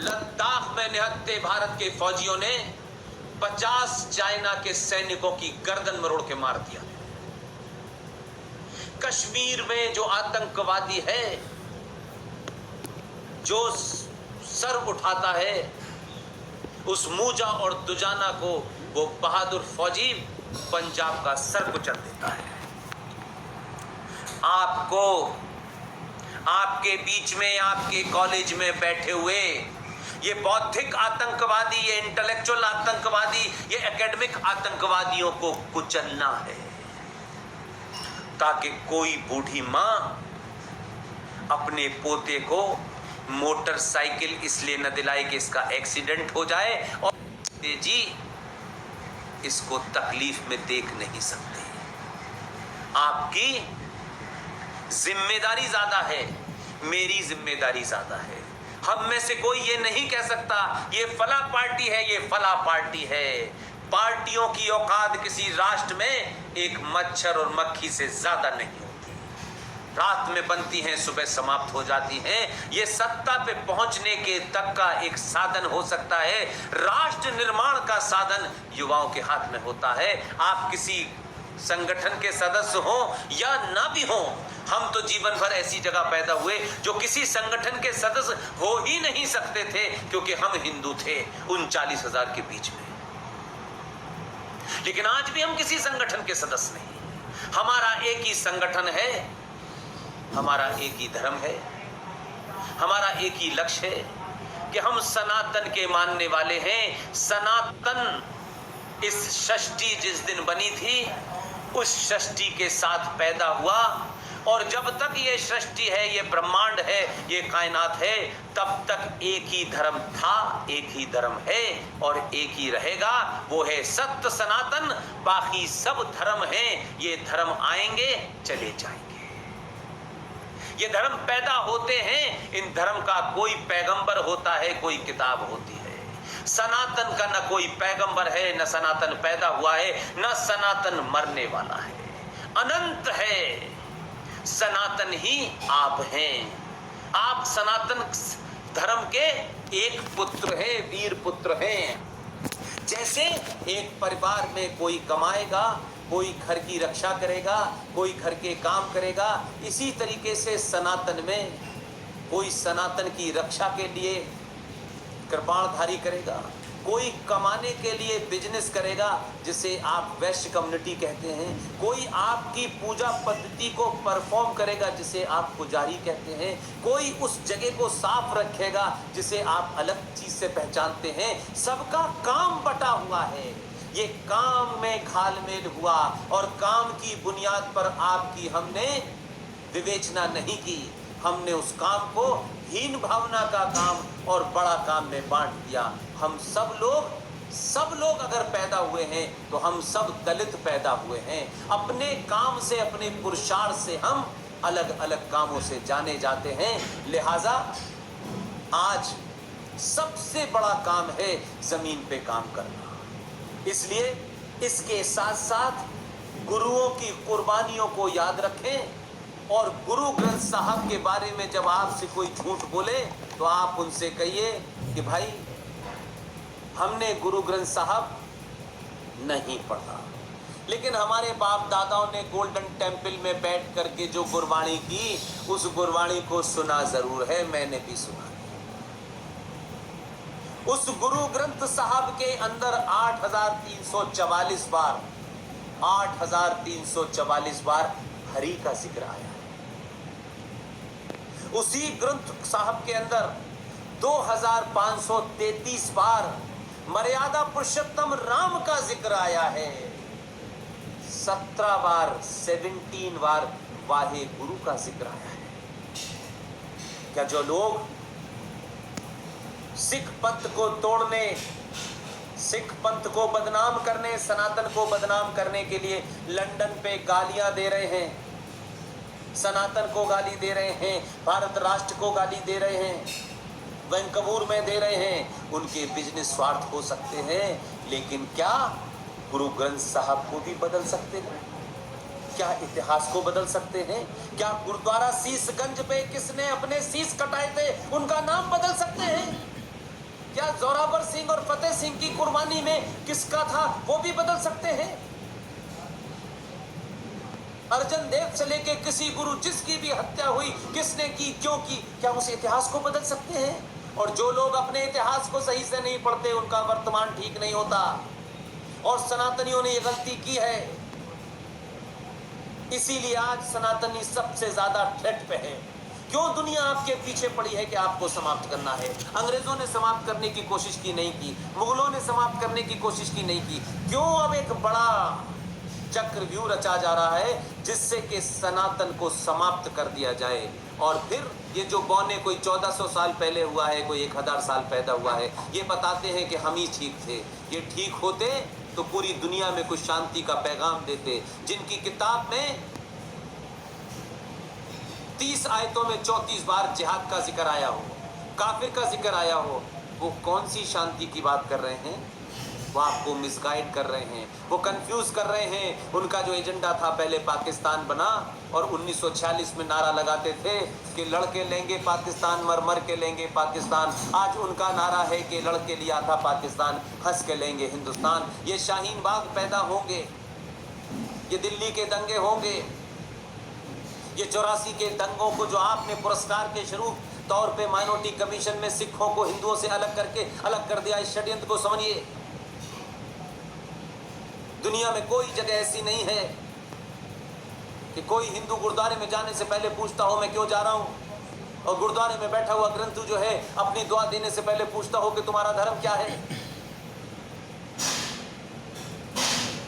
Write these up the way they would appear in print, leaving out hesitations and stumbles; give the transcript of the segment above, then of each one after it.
लद्दाख में निहत्थे भारत के फौजियों ने 50 चाइना के सैनिकों की गर्दन मरोड़ के मार दिया। कश्मीर में जो आतंकवादी है, जो सर उठाता है, उस मूजा और दुजाना को वो बहादुर फौजी पंजाब का सर कुचल देता है। आपको, आपके बीच में, आपके कॉलेज में बैठे हुए ये बौद्धिक आतंकवादी, ये इंटेलेक्चुअल आतंकवादी, ये एकेडमिक आतंकवादियों को कुचलना है, ताकि कोई बूढ़ी मां अपने पोते को मोटरसाइकिल इसलिए न दिलाए कि इसका एक्सीडेंट हो जाए, और जी इसको तकलीफ में देख नहीं सकते। आपकी जिम्मेदारी ज्यादा है, मेरी जिम्मेदारी ज्यादा है। हम में से कोई ये नहीं कह सकता ये फला पार्टी है, ये फला पार्टी है। पार्टियों की औकात किसी राष्ट्र में एक मच्छर और मक्खी से ज्यादा नहीं होती। रात में बनती हैं, सुबह समाप्त हो जाती हैं। ये सत्ता पे पहुंचने के तक का एक साधन हो सकता है। राष्ट्र निर्माण का साधन युवाओं के हाथ में होता है। आप किसी संगठन के सदस्य हो या ना भी हो, हम तो जीवन भर ऐसी जगह पैदा हुए जो किसी संगठन के सदस्य हो ही नहीं सकते थे, क्योंकि हम हिंदू थे 39,000 के बीच में। लेकिन आज भी हम किसी संगठन के सदस्य नहीं। हमारा एक ही संगठन है, हमारा एक ही धर्म है, हमारा एक ही लक्ष्य है कि हम सनातन के मानने वाले हैं। सनातन इस षष्ठी जिस दिन बनी थी, उस षष्ठी के साथ पैदा हुआ, और जब तक ये सृष्टि है, ये ब्रह्मांड है, ये कायनात है, तब तक एक ही धर्म था, एक ही धर्म है और एक ही रहेगा। वो है सत्य सनातन। बाकी सब धर्म हैं, ये धर्म आएंगे चले जाएंगे। ये धर्म पैदा होते हैं, इन धर्म का कोई पैगंबर होता है, कोई किताब होती है। सनातन का न कोई पैगंबर है, न सनातन पैदा हुआ है, न सनातन मरने वाला है। अनंत है, सनातन ही आप हैं। आप सनातन धर्म के एक पुत्र हैं, वीर पुत्र हैं। जैसे एक परिवार में कोई कमाएगा, कोई घर की रक्षा करेगा, कोई घर के काम करेगा, इसी तरीके से सनातन में कोई सनातन की रक्षा के लिए कृपाणधारी करेगा, कोई कमाने के लिए बिजनेस करेगा, जिसे आप वैश्य कम्युनिटी कहते हैं, कोई आपकी पूजा पद्धति को परफॉर्म करेगा, जिसे आप पुजारी कहते हैं, कोई उस जगह को साफ रखेगा, जिसे आप अलग चीज से पहचानते हैं। सबका काम बटा हुआ है। ये काम में घालमेल हुआ और काम की बुनियाद पर आपकी हमने विवेचना नहीं की। हमने उस काम को हीन भावना का काम और बड़ा काम में बांट दिया। हम सब लोग अगर पैदा हुए हैं तो हम सब दलित पैदा हुए हैं। अपने काम से, अपने पुरुषार्थ से हम अलग अलग कामों से जाने जाते हैं। लिहाजा आज सबसे बड़ा काम है जमीन पे काम करना। इसलिए इसके साथ साथ गुरुओं की कुर्बानियों को याद रखें, और गुरु ग्रंथ साहब के बारे में जब आपसे कोई झूठ बोले तो आप उनसे कहिए कि भाई हमने गुरु ग्रंथ साहब नहीं पढ़ा, लेकिन हमारे बाप दादाओं ने गोल्डन टेम्पल में बैठ करके जो गुरबाणी की, उस गुरबाणी को सुना जरूर है, मैंने भी सुना। उस गुरु ग्रंथ साहब के अंदर 8,344 बार 8,344 बार हरि का जिक्र आया है। उसी ग्रंथ साहब के अंदर 2,533 बार मर्यादा पुरुषोत्तम राम का जिक्र आया है। 17 बार वाहे गुरु का जिक्र आया है। क्या जो लोग सिख पंथ को तोड़ने, सिख पंथ को बदनाम करने, सनातन को बदनाम करने के लिए लंदन पे गालियां दे रहे हैं, सनातन को गाली दे रहे हैं, भारत राष्ट्र को गाली दे रहे हैं, वैंकूवर में दे रहे हैं, उनके बिजनेस स्वार्थ हो सकते हैं, लेकिन क्या गुरु ग्रंथ साहब को भी बदल सकते हैं? क्या इतिहास को बदल सकते हैं? क्या गुरुद्वारा शीशगंज पे किसने अपने शीश कटाए थे उनका नाम बदल सकते हैं? सिंह की कुर्बानी में किसका था वो भी बदल सकते हैं। अर्जन देव से लेके किसी गुरु जिसकी भी हत्या हुई, किसने की, क्यों की, क्या उस इतिहास को बदल सकते हैं? और जो लोग अपने इतिहास को सही से नहीं पढ़ते उनका वर्तमान ठीक नहीं होता। और सनातनियों ने ये गलती की है, इसीलिए आज सनातनी सबसे ज्यादा थ्रेट पे है। क्यों दुनिया आपके पीछे पड़ी है कि आपको समाप्त करना है। अंग्रेजों ने समाप्त करने की कोशिश की नहीं की, मुगलों ने समाप्त करने की कोशिश की नहीं की। क्यों अब एक बड़ा चक्रव्यूह रचा जा रहा है जिससे कि सनातन को समाप्त कर दिया जाए। और फिर ये जो बौने कोई 1400 साल पहले हुआ है, कोई 1000 साल पैदा हुआ है, ये बताते हैं कि हम ही ठीक थे। ये ठीक होते तो पूरी दुनिया में कुछ शांति का पैगाम देते। जिनकी किताब में 30 आयतों में 34 बार जिहाद का जिक्र आया हो, काफिर का जिक्र आया हो, वो कौन सी शांति की बात कर रहे हैं? वो आपको मिसगाइड कर रहे हैं, वो कंफ्यूज कर रहे हैं। उनका जो एजेंडा था, पहले पाकिस्तान बना और 1946 में नारा लगाते थे कि लड़के लेंगे पाकिस्तान, मर मर के लेंगे पाकिस्तान। आज उनका नारा है कि लड़के लिया था पाकिस्तान, हंस के लेंगे हिंदुस्तान। ये शाहीन बाग पैदा होंगे, ये दिल्ली के दंगे होंगे, ये 84 के दंगों को जो आपने पुरस्कार के स्वरूप तौर पे माइनॉरिटी कमीशन में सिखों को हिंदुओं से अलग करके अलग कर दिया, इस षड्यंत्र को समझिए। दुनिया में कोई जगह ऐसी नहीं है कि कोई हिंदू गुरुद्वारे में जाने से पहले पूछता हो मैं क्यों जा रहा हूं, और गुरुद्वारे में बैठा हुआ ग्रंथु जो है अपनी दुआ देने से पहले पूछता हो कि तुम्हारा धर्म क्या है।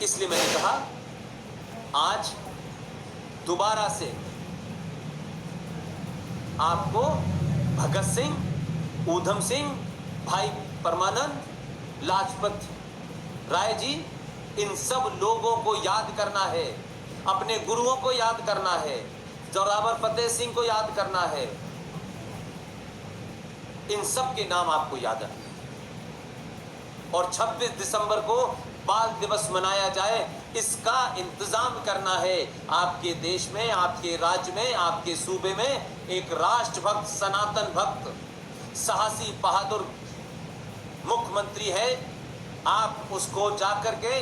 इसलिए मैंने कहा आज दोबारा से आपको भगत सिंह, ऊधम सिंह, भाई परमानंद, लाजपत राय जी, इन सब लोगों को याद करना है, अपने गुरुओं को याद करना है, जोरावर फतेह सिंह को याद करना है। इन सब के नाम आपको याद रखना है। और 26 दिसंबर को बाल दिवस मनाया जाए, इसका इंतजाम करना है। आपके देश में, आपके राज्य में, आपके सूबे में एक राष्ट्रभक्त, सनातन भक्त, साहसी, बहादुर मुख्यमंत्री है। आप उसको जाकर के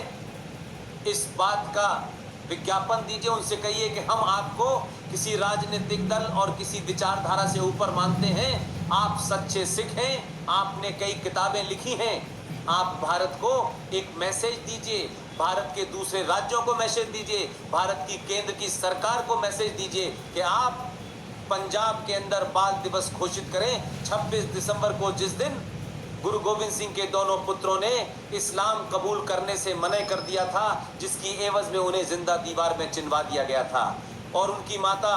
इस बात का विज्ञापन दीजिए, उनसे कहिए कि हम आपको किसी राजनीतिक दल और किसी विचारधारा से ऊपर मानते हैं। आप सच्चे सिख हैं, आपने कई किताबें लिखी हैं। आप भारत को एक मैसेज दीजिए, भारत के दूसरे राज्यों को मैसेज दीजिए, भारत की केंद्र की सरकार को मैसेज दीजिए कि आप पंजाब के अंदर बाल दिवस घोषित करें 26 दिसंबर को, जिस दिन गुरु गोविंद सिंह के दोनों पुत्रों ने इस्लाम कबूल करने से मना कर दिया था, जिसकी एवज में उन्हें जिंदा दीवार में चिनवा दिया गया था। और उनकी माता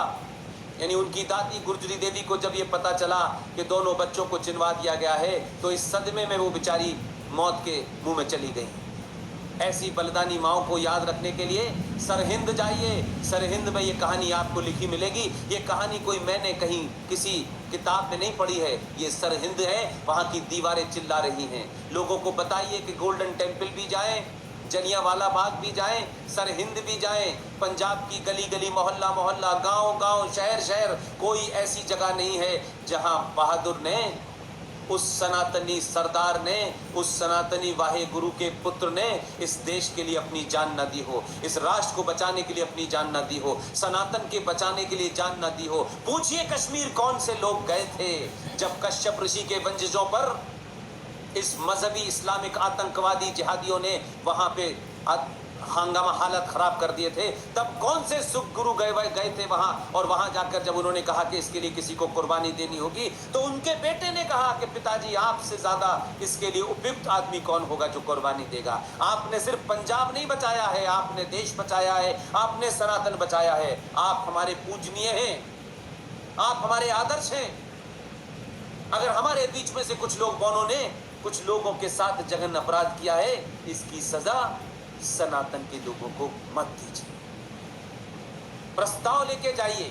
यानी उनकी दादी गुर्जरी देवी को जब ये पता चला कि दोनों बच्चों को चिनवा दिया गया है, तो इस सदमे में वो बेचारी मौत के मुंह में चली गई। ऐसी बलिदानी माओ को याद रखने के लिए सरहिंद जाइए। सरहिंद में ये कहानी आपको लिखी मिलेगी। ये कहानी कोई मैंने कहीं किसी किताब में नहीं पढ़ी है, ये सरहिंद है। वहाँ की दीवारें चिल्ला रही हैं। लोगों को बताइए कि गोल्डन टेम्पल भी जाएं, जलियांवाला बाग भी जाएं, सरहिंद भी जाएं। पंजाब की गली गली, मोहल्ला मोहल्ला, गांव गांव, शहर शहर, कोई ऐसी जगह नहीं है जहां बहादुर ने, उस सनातनी सरदार ने, उस सनातनी वाहे गुरु के पुत्र ने इस देश के लिए अपनी जान न दी हो, इस राष्ट्र को बचाने के लिए अपनी जान न दी हो, सनातन के बचाने के लिए जान न दी हो। पूछिए कश्मीर कौन से लोग गए थे जब कश्यप ऋषि के वंशजों पर इस मजहबी इस्लामिक आतंकवादी जिहादियों ने वहां पे हंगामा, हालत खराब कर दिए थे। तब कौन से सुख गुरु गए थे वहां, और वहां जाकर जब उन्होंने कहा कि इसके लिए किसी को कुर्बानी देनी होगी, तो उनके बेटे ने कहा कि पिताजी आपसे ज्यादा इसके लिए उपयुक्त आदमी कौन होगा जो कुर्बानी देगा। आपने सिर्फ पंजाब नहीं बचाया है, आपने देश बचाया है, आपने सनातन बचाया है। आप हमारे पूजनीय हैं, आप हमारे आदर्श हैं। अगर हमारे बीच में से कुछ लोग बौनों ने कुछ लोगों के साथ जघन अपराध किया है, इसकी सजा सनातन के लोगों को मत दीजिए। प्रस्ताव लेके जाइए,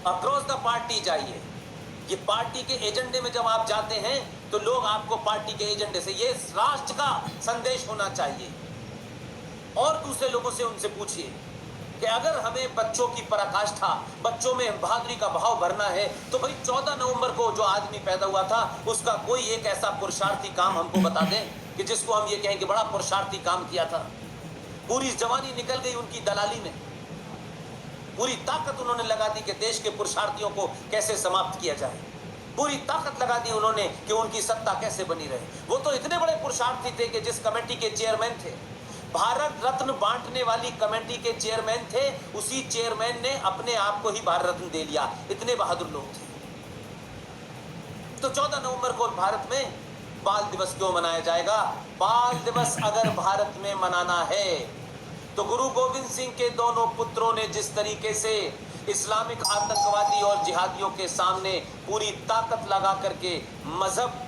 अक्रॉस द पार्टी जाइए। ये पार्टी के एजेंडे में जब आप जाते हैं तो लोग आपको पार्टी के एजेंडे से, ये राष्ट्र का संदेश होना चाहिए। और दूसरे लोगों से उनसे पूछिए कि अगर हमें बच्चों की पराकाष्ठा, बच्चों में बहादुरी का भाव भरना है, तो भाई 14 नवंबर को जो आदमी पैदा हुआ था उसका कोई एक ऐसा पुरुषार्थी काम हमको बता दें कि जिसको हम ये कहें कि बड़ा पुरुषार्थी काम किया था। पूरी जवानी निकल गई उनकी दलाली में, पूरी ताकत उन्होंने लगा दी कि देश के पुरुषार्थियों को कैसे समाप्त किया जाए, पूरी ताकत लगा दी उन्होंने कि उनकी सत्ता कैसे बनी रहे। वो तो इतने बड़े पुरुषार्थी थे कि जिस कमेटी के चेयरमैन थे, भारत रत्न बांटने वाली कमेटी के चेयरमैन थे, उसी चेयरमैन ने अपने आप को ही भारत रत्न दे लिया। इतने बहादुर लोग थे। तो 14 नवंबर को भारत में बाल दिवस क्यों मनाया जाएगा? बाल दिवस अगर भारत में मनाना है तो गुरु गोविंद सिंह के दोनों पुत्रों ने जिस तरीके से इस्लामिक आतंकवादी और जिहादियों के सामने पूरी ताकत लगा करके मजहब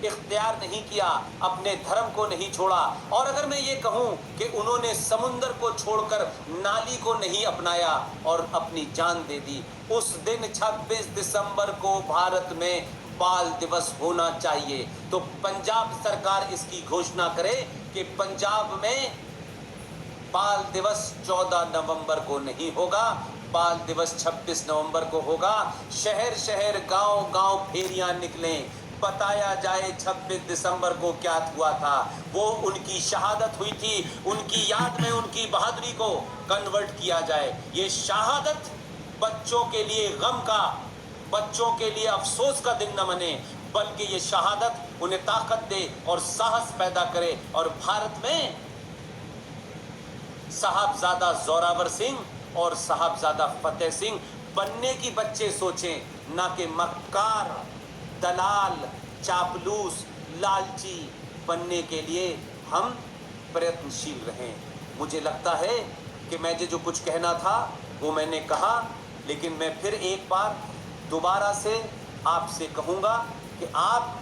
इख्तियार नहीं किया, अपने धर्म को नहीं छोड़ा, और अगर मैं ये कहूं कि उन्होंने समुंदर को छोड़कर नाली को नहीं अपनाया और अपनी जान दे दी, उस दिन 26 दिसंबर को भारत में बाल दिवस होना चाहिए। तो पंजाब सरकार इसकी घोषणा करे कि पंजाब में बाल दिवस 14 नवंबर को नहीं होगा, बाल दिवस 26 नवंबर को होगा। शहर शहर गांव गांव फेरियां निकलें, बताया जाए 26 दिसंबर को क्या हुआ था। वो उनकी शहादत हुई थी, उनकी याद में उनकी बहादुरी को कन्वर्ट किया जाए। ये शहादत बच्चों के लिए गम का, बच्चों के लिए अफसोस का दिन न बने, बल्कि ये शहादत उन्हें ताकत दे और साहस पैदा करे। और भारत में साहबजादा जोरावर सिंह और साहबजादा फतेह सिंह बनने की बच्चे सोचें, ना कि मक्कार, दलाल, चापलूस, लालची बनने के लिए हम प्रयत्नशील रहें। मुझे लगता है कि मैं जो कुछ कहना था वो मैंने कहा, लेकिन मैं फिर एक बार दोबारा से आपसे कहूँगा कि आप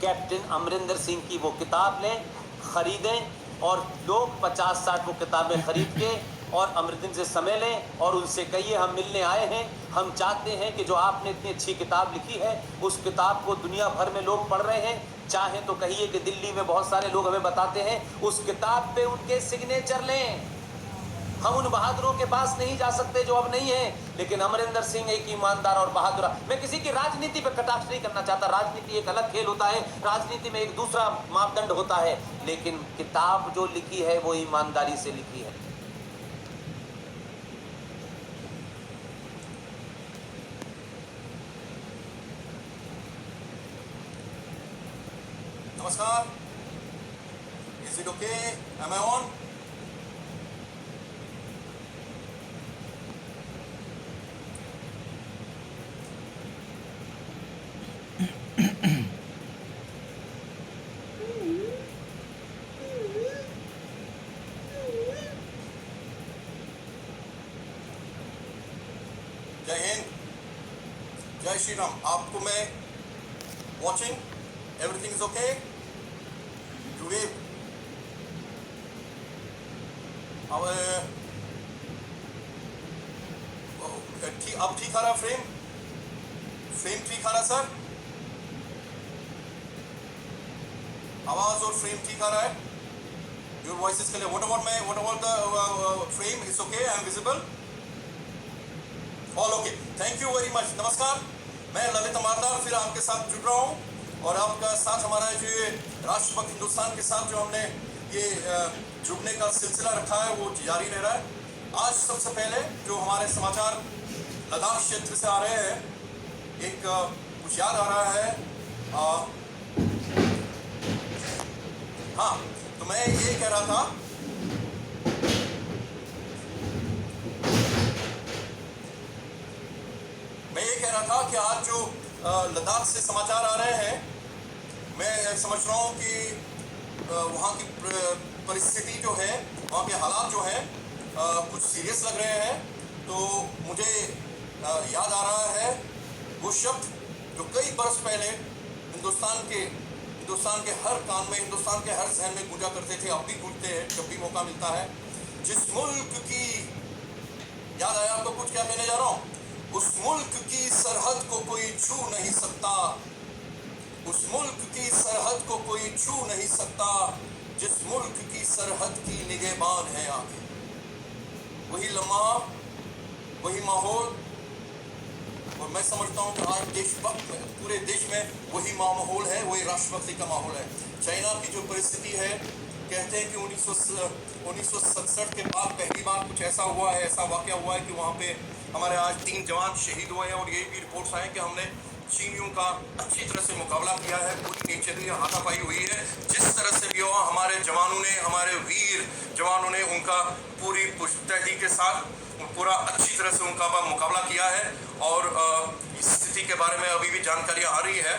कैप्टन अमरिंदर सिंह की वो किताब लें, ख़रीदें, और लोग 50-60 वो किताबें खरीद के और अमरिंदर से समय लें और उनसे कहिए हम मिलने आए हैं, हम चाहते हैं कि जो आपने इतनी अच्छी किताब लिखी है उस किताब को दुनिया भर में लोग पढ़ रहे हैं। चाहे तो कहिए कि दिल्ली में बहुत सारे लोग हमें बताते हैं उस किताब पे उनके सिग्नेचर लें। हम उन बहादुरों के पास नहीं जा सकते जो अब नहीं है, लेकिन अमरिंदर सिंह एक ईमानदार और बहादुर। मैं किसी की राजनीति पर कटाक्ष नहीं करना चाहता, राजनीति एक अलग खेल होता है, राजनीति में एक दूसरा मापदंड होता है, लेकिन किताब जो लिखी है वो ईमानदारी से लिखी है। नमस्कार, is it okay? Am I on? जय हिंद, जय श्री राम। आपको मैं watching, everything is okay? You wave? अब ठीक आ रहा फ्रेम? फ्रेम ठीक आ रहा सर? आवाज और फ्रेम ठीक आ रहा है? Your voice is clear. What about the frame? Is okay? I am visible? All okay, thank you very much. नमस्कार, मैं ललित अमारदार फिर आपके साथ जुड़ रहा हूँ और आपका साथ हमारा जो ये राष्ट्रभक्त हिंदुस्तान के साथ जो हमने ये जुड़ने का सिलसिला रखा है वो जारी रह रहा है। आज सबसे पहले जो हमारे समाचार लद्दाख क्षेत्र से आ रहे हैं, एक कुछ याद आ रहा है। हाँ, तो मैं ये कह रहा था कि आज जो लद्दाख से समाचार आ रहे हैं, मैं समझ रहा हूँ कि वहाँ की परिस्थिति जो है, वहाँ के हालात जो हैं कुछ सीरियस लग रहे हैं। तो मुझे याद आ रहा है वो शब्द जो कई बरस पहले हिंदुस्तान के हर कान में, हिंदुस्तान के हर जहन में गूंजा करते थे, अब भी गूंजते हैं जब भी मौका मिलता है। जिस मुल्क की, याद आया आपको कुछ? क्या कहने जा रहा हूँ? उस मुल्क की सरहद को कोई छू नहीं सकता, उस मुल्क की सरहद को कोई छू नहीं सकता, जिस मुल्क की सरहद की निगहबान है आगे। वही लम्हा, वही माहौल, और मैं समझता हूँ कि आज देशभक्त में, पूरे देश में वही माहौल है, वही राष्ट्रभक्ति का माहौल है। चाइना की जो परिस्थिति है, कहते हैं कि 1967 के बाद पहली बार कुछ ऐसा हुआ है, ऐसा वाकया हुआ है कि वहाँ पे हमारे आज 3 जवान शहीद हुए हैं, और ये भी रिपोर्ट्स आए कि हमने चीनियों का अच्छी तरह से मुकाबला किया है, पूरी नीचे हाथापाई हुई है। जिस तरह से भी हो, हमारे जवानों ने, हमारे वीर जवानों ने उनका पूरी पुश्तैदी के साथ पूरा अच्छी तरह से उनका मुकाबला किया है, और इस स्थिति के बारे में अभी भी जानकारियां आ रही है।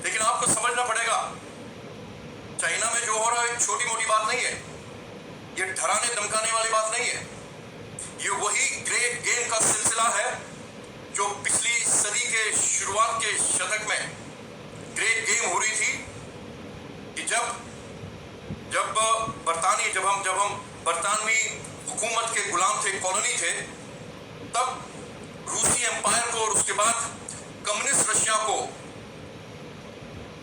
लेकिन आपको समझना पड़ेगा, चाइना में जो हो रहा है एक छोटी मोटी बात नहीं है, ये डराने धमकाने वाली बात नहीं है। ये वही ग्रेट गेम का सिलसिला है जो पिछली सदी के शुरुआत के शतक में ग्रेट गेम हो रही थी, कि जब हम बरतानवी हुकूमत के गुलाम थे, कॉलोनी थे, तब रूसी एम्पायर को और उसके बाद कम्युनिस्ट रशिया को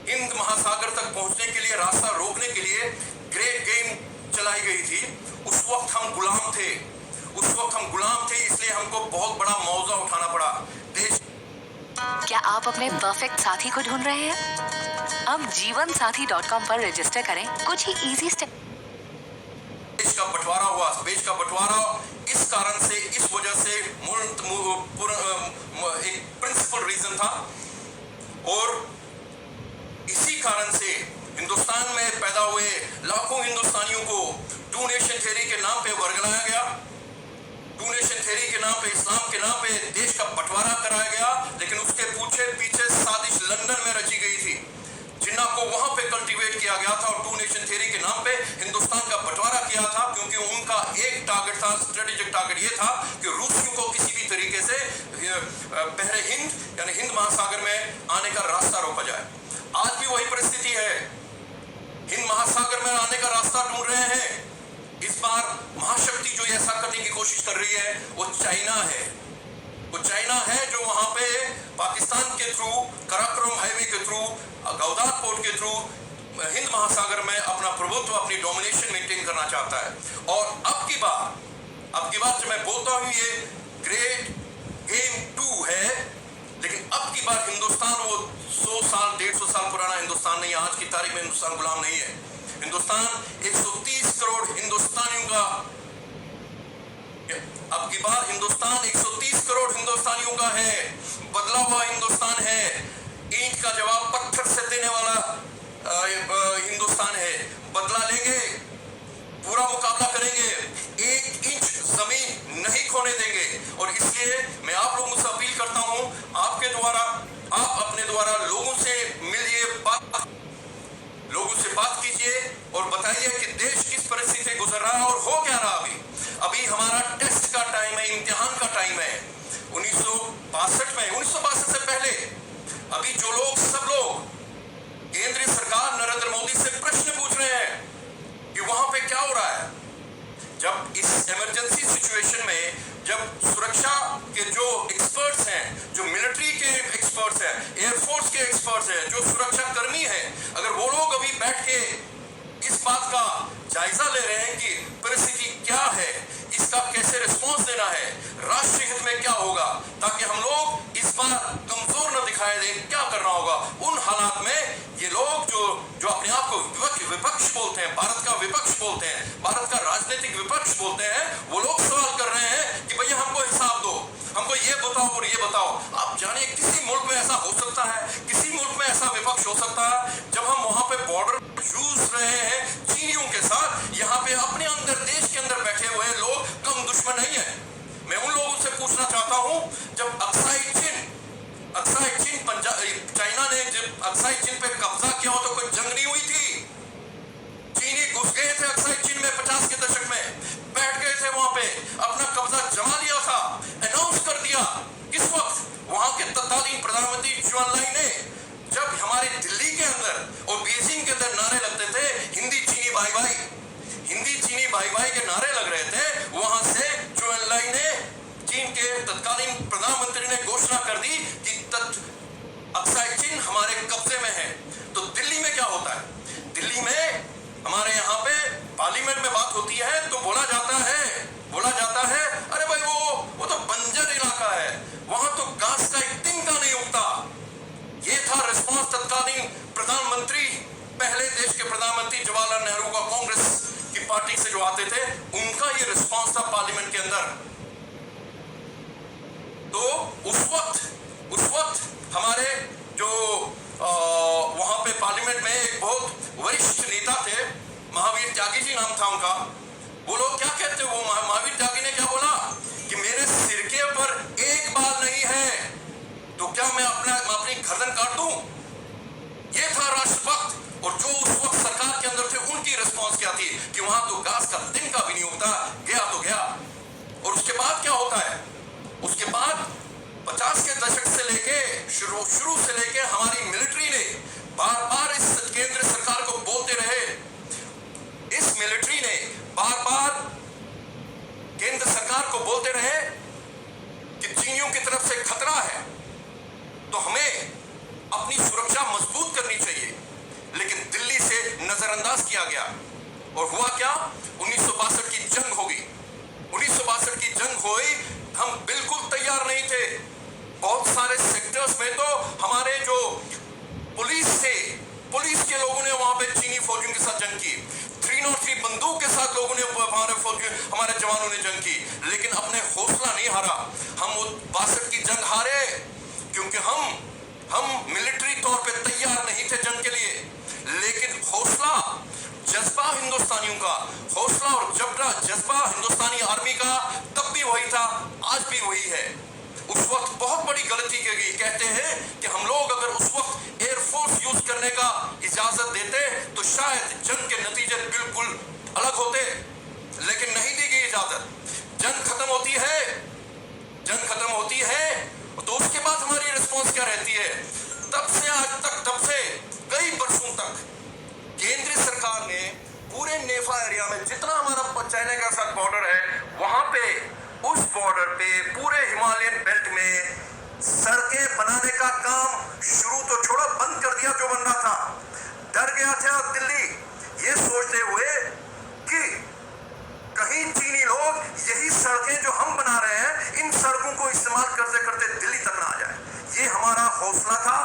हिंद महासागर तक पहुंचने के लिए, रास्ता रोकने के लिए ग्रेट गेम चलाई गई थी। उस वक्त हम गुलाम थे, इसलिए हमको बहुत बड़ा मुआवजा उठाना पड़ा। देश, क्या आप अपने परफेक्ट साथी को ढूंढ रहे हैं? अब जीवनसाथी.com पर रजिस्टर करें। कुछ ही इजी स्टेप। देश का बंटवारा इस कारण से, इस वजह से एक प्रिंसिपल रीजन था, और इसी कारण से हिंदुस्तान में पैदा हुए लाखों हिंदुस्तानियों को टू नेशन थ्योरी के नाम पे वर्गलाया गया, टू नेशन थ्योरी के नाम पे, इस्लाम के नाम पे देश का बंटवारा कराया गया। लेकिन उसके पीछे साजिश लंदन में रची गई थी, जिन्ना को वहां पे कल्टीवेट किया गया था, और टू नेशन थ्योरी के नाम पे हिंदुस्तान का बंटवारा किया था, क्योंकि उनका एक टारगेट था, स्ट्रेटेजिक टारगेट ये था कि रूसियों को किसी भी तरीके से बहरे हिंद यानी हिंद महासागर में आने का रास्ता रोका जाए। आज भी वही परिस्थिति है, हिंद महासागर में आने का रास्ता ढूंढ रहे हैं। इस बार महाशक्ति जो ऐसा करने की कोशिश कर रही है वो चाइना है, जो वहां पे पाकिस्तान के थ्रू, कराकोरम हाईवे के थ्रू, गौदार पोर्ट के थ्रू हिंद महासागर में अपना प्रभुत्व, अपनी डोमिनेशन मेंटेन करना चाहता है। और अब की बार जब मैं बोलता हूं ये ग्रेट गेम 2 है, लेकिन अब की बार हिंदुस्तान वो 100 साल 150 साल पुराना हिंदुस्तान नहीं है। आज की तारीख में हिंदुस्तान गुलाम नहीं है। हिंदुस्तान 130 करोड़ हिंदुस्तानियों का, अब की बार हिंदुस्तान 130 करोड़ हिंदुस्तानियों का है, बदला हुआ हिंदुस्तान है, ईंट का जवाब पत्थर से देने वाला हिंदुस्तान है। बदला लेंगे, पूरा मुकाबला करेंगे, 1 इंच जमीन नहीं खोने देंगे। और इसलिए मैं आप लोगों से अपील करता हूं, आप अपने द्वारा लोगों से मिलिए, लोगों से बात कीजिए और बताइए कि देश किस परिस्थिति से गुजर रहा है और हो क्या रहा। अभी हमारा टेस्ट का टाइम है, इम्तिहान का टाइम है। 1962 से पहले अभी सब लोग केंद्रीय सरकार नरेंद्र मोदी से प्रश्न पूछ रहे हैं कि वहां पे क्या हो रहा है। जब इस इमरजेंसी सिचुएशन में, जब सुरक्षा के जो एक्सपर्ट्स हैं, जो मिलिट्री के एक्सपर्ट्स हैं, एयरफोर्स के एक्सपर्ट्स हैं, जो सुरक्षा कर्मी हैं, अगर वो लोग अभी बैठ के इस बात का जायजा ले रहे हैं कि परिस्थिति क्या है, इसका कैसे रिस्पॉन्स देना है, राष्ट्रीय हित में क्या होगा, ताकि हम लोग इस बार कमजोर न दिखाई दे, क्या करना होगा। उन हालात में ये लोग जो अपने आप को विपक्ष बोलते हैं, भारत का विपक्ष बोलते हैं, भारत का राजनीतिक विपक्ष बोलते हैं, वो लोग सवाल कर रहे हैं कि भैया हमको हिसाब दो, हमको ये बताओ और ये बताओ। आप जानिए किसी मुल्क में ऐसा हो सकता है, किसी मुल्क में ऐसा विपक्ष हो सकता है, जब हम वहां पे बॉर्डर जूझ रहे हैं चीनियों के साथ, यहाँ पे अपने अंदर, देश के अंदर बैठे हुए लोग कम दुश्मन नहीं है। मैं उन लोगों से पूछना चाहता हूं, जब अक्साई चीन चाइना ने जब अक्साई चीन पे कब्जा किया हो तो कोई जंग नहीं हुई थी। चीनी घुस गए थे अक्साई चीन में 50 के दशक में, बैठ गए थे वहां पे, अपना कब्जा जमा लिया था, अनाउंस कर दिया। किस वक्त? वहां के तत्कालीन प्रधानमंत्री जुआनलाई ने, जब हमारे दिल्ली के अंदर और बीजिंग के अंदर नारे लगते थे हिंदी चीनी भाई भाई, हिंदी चीनी भाई भाई के नारे लग रहे थे, वहां से जुआनलाई ने, चीन के तत्कालीन प्रधानमंत्री ने घोषणा कर दी कि अक्साई चीन हमारे कब्जे में है। तो दिल्ली में क्या होता है? दिल्ली में हमारे यहाँ पे पार्लियामेंट में बात होती है तो बोला जाता है प्रधानमंत्री, पहले देश के प्रधानमंत्री जवाहरलाल नेहरू का कांग्रेस की पार्टी से जो आते थे, उनका ये रिस्पांस था पार्लियामेंट के अंदर। तो उस वक्त हमारे जो वहां पे पार्लियामेंट में एक बहुत वरिष्ठ नेता थे, महावीर त्यागी जी नाम था उनका। वो लोग क्या कहते, वो महावीर त्यागी ने क्या बोला कि मेरे सिरके पर एक बाल नहीं है तो क्या मैं अपनी गर्दन काट दूं? ये था राष्ट्रभक्त। और जो उस वक्त सरकार के अंदर थे, उनकी रिस्पांस क्या थी कि वहां तो घास का तिनका भी नहीं उगता, गया तो गया। और उसके बाद क्या होता है, उसके बाद 50 के दशक से लेके शुरू से लेके हमारी मिलिट्री ने बार बार इस केंद्र सरकार को बोलते रहे, इस मिलिट्री ने बार बार केंद्र सरकार को बोलते रहे कि चीनियों की तरफ से खतरा है, तो हमें अपनी सुरक्षा मजबूत करनी चाहिए। लेकिन दिल्ली से नजरअंदाज किया गया। और हुआ क्या, 1962 की जंग हो गई। 1962 की जंग हुई, हम बिल्कुल तैयार नहीं थे। बहुत सारे सेक्टर्स में तो हमारे जो पुलिस के लोगों ने वहां पे चीनी फौजियों के साथ जंग की। 303 बंदूक के साथ लोगों ने हमारे जवानों ने जंग की, लेकिन अपने हौसला नहीं हारा। हम 62 की जंग हारे क्योंकि हम मिलिट्री तौर पे तैयार नहीं थे जंग के लिए। लेकिन हौसला, जज्बा हिंदुस्तानियों का, हौसला और जज्बा हिंदुस्तानी आर्मी का तब भी वही था, आज भी वही है। उस वक्त बहुत बड़ी गलती की गई। कहते हैं कि हम लोग अगर उस वक्त एयरफोर्स यूज करने का इजाजत देते तो शायद जंग के नतीजे बिल्कुल अलग होते, लेकिन नहीं दी गई इजाजत। जंग खत्म होती है तो उसके बाद हमारी रिस्पॉन्स क्या रहती है? तब से आज तक, तब से कई वर्षों तक केंद्रीय सरकार ने पूरे नेफा एरिया में जितना हमारा चाइना के साथ बॉर्डर है, वहां पे उस बॉर्डर पे पूरे हिमालयन बेल्ट में सड़कें बनाने का काम शुरू तो छोड़ो, बंद कर दिया जो बन रहा था। डर गया था दिल्ली, ये सोचते हुए कि कहीं चीनी लोग यही सड़कें जो हम बना रहे हैं, इन सड़कों को इस्तेमाल करते करते दिल्ली तक ना आ जाए। ये हमारा हौसला था,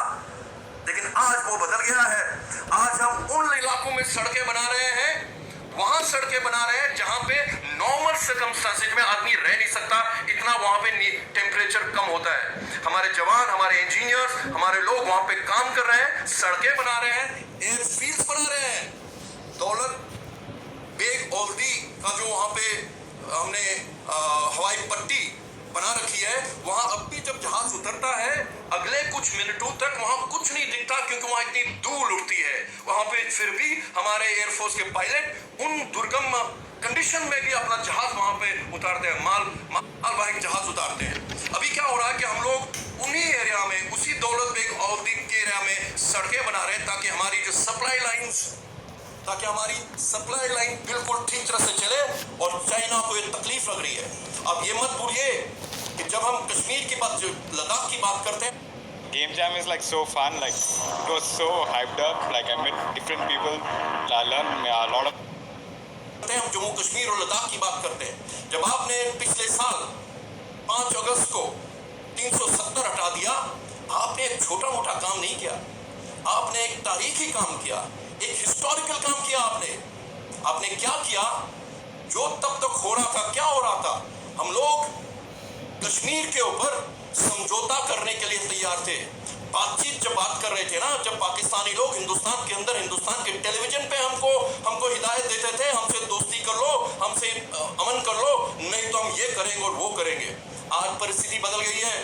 लेकिन आज वो बदल गया है। आज हम उन इलाकों में सड़कें बना रहे हैं, वहां सड़कें बना रहे हैं जहां पे नॉर्मल सर्कमस्टेंसेस में आदमी रह नहीं सकता, इतना वहां पे टेम्परेचर कम होता है। हमारे जवान, हमारे इंजीनियर्स, हमारे लोग वहां पे काम कर रहे हैं, सड़कें बना रहे हैं, एयरफील्ड्स बना रहे हैं। दौलत बेग ओल्दी का जो वहां पे हमने हवाई पट्टी बना रखी है, वहां अब भी जब जहाज उतरता है अगले कुछ मिनटों तक वहां कुछ नहीं दिखता, क्योंकि वहां इतनी धूल उड़ती है। वहां पे फिर भी हमारे एयरफोर्स के पायलट उन दुर्गम कंडीशन में भी अपना जहाज वहां पे उतारते हैं, मालवाहक जहाज उतारते हैं। अभी क्या हो रहा है कि हम लोग उन्हीं एरिया में, उसी दौलत बेग ओल्दी के एरिया में सड़कें बना रहे हैं ताकि हमारी जो सप्लाई लाइन बिल्कुल ठीक तरह से चले। और चाइना को ये तकलीफ लग रही है। अब ये मत भूलिए कि जब हम कश्मीर की बात, लद्दाख की बात करते हैं, Game Jam is like so fun, like it was so hyped up, like I met different people, I learned a lot of. हम जम्मू कश्मीर और लद्दाख की बात करते हैं। जब आपने पिछले साल 5 अगस्त को 370 हटा दिया, आपने एक छोटा मोटा काम नहीं किया, आपने एक तारीखी काम किया, एक हिस्टोरिकल काम किया। आपने क्या किया? जो तब तक हो रहा था, क्या हो रहा था? हम लोग कश्मीर के ऊपर समझौता करने के लिए तैयार थे। बातचीत जब बात कर रहे थे ना, जब पाकिस्तानी लोग हिंदुस्तान के अंदर, हिंदुस्तान के टेलीविजन पे हमको हिदायत देते थे, हमसे दोस्ती कर लो, हमसे अमन कर लो, नहीं तो हम ये करेंगे और वो करेंगे। आज परिस्थिति बदल गई है।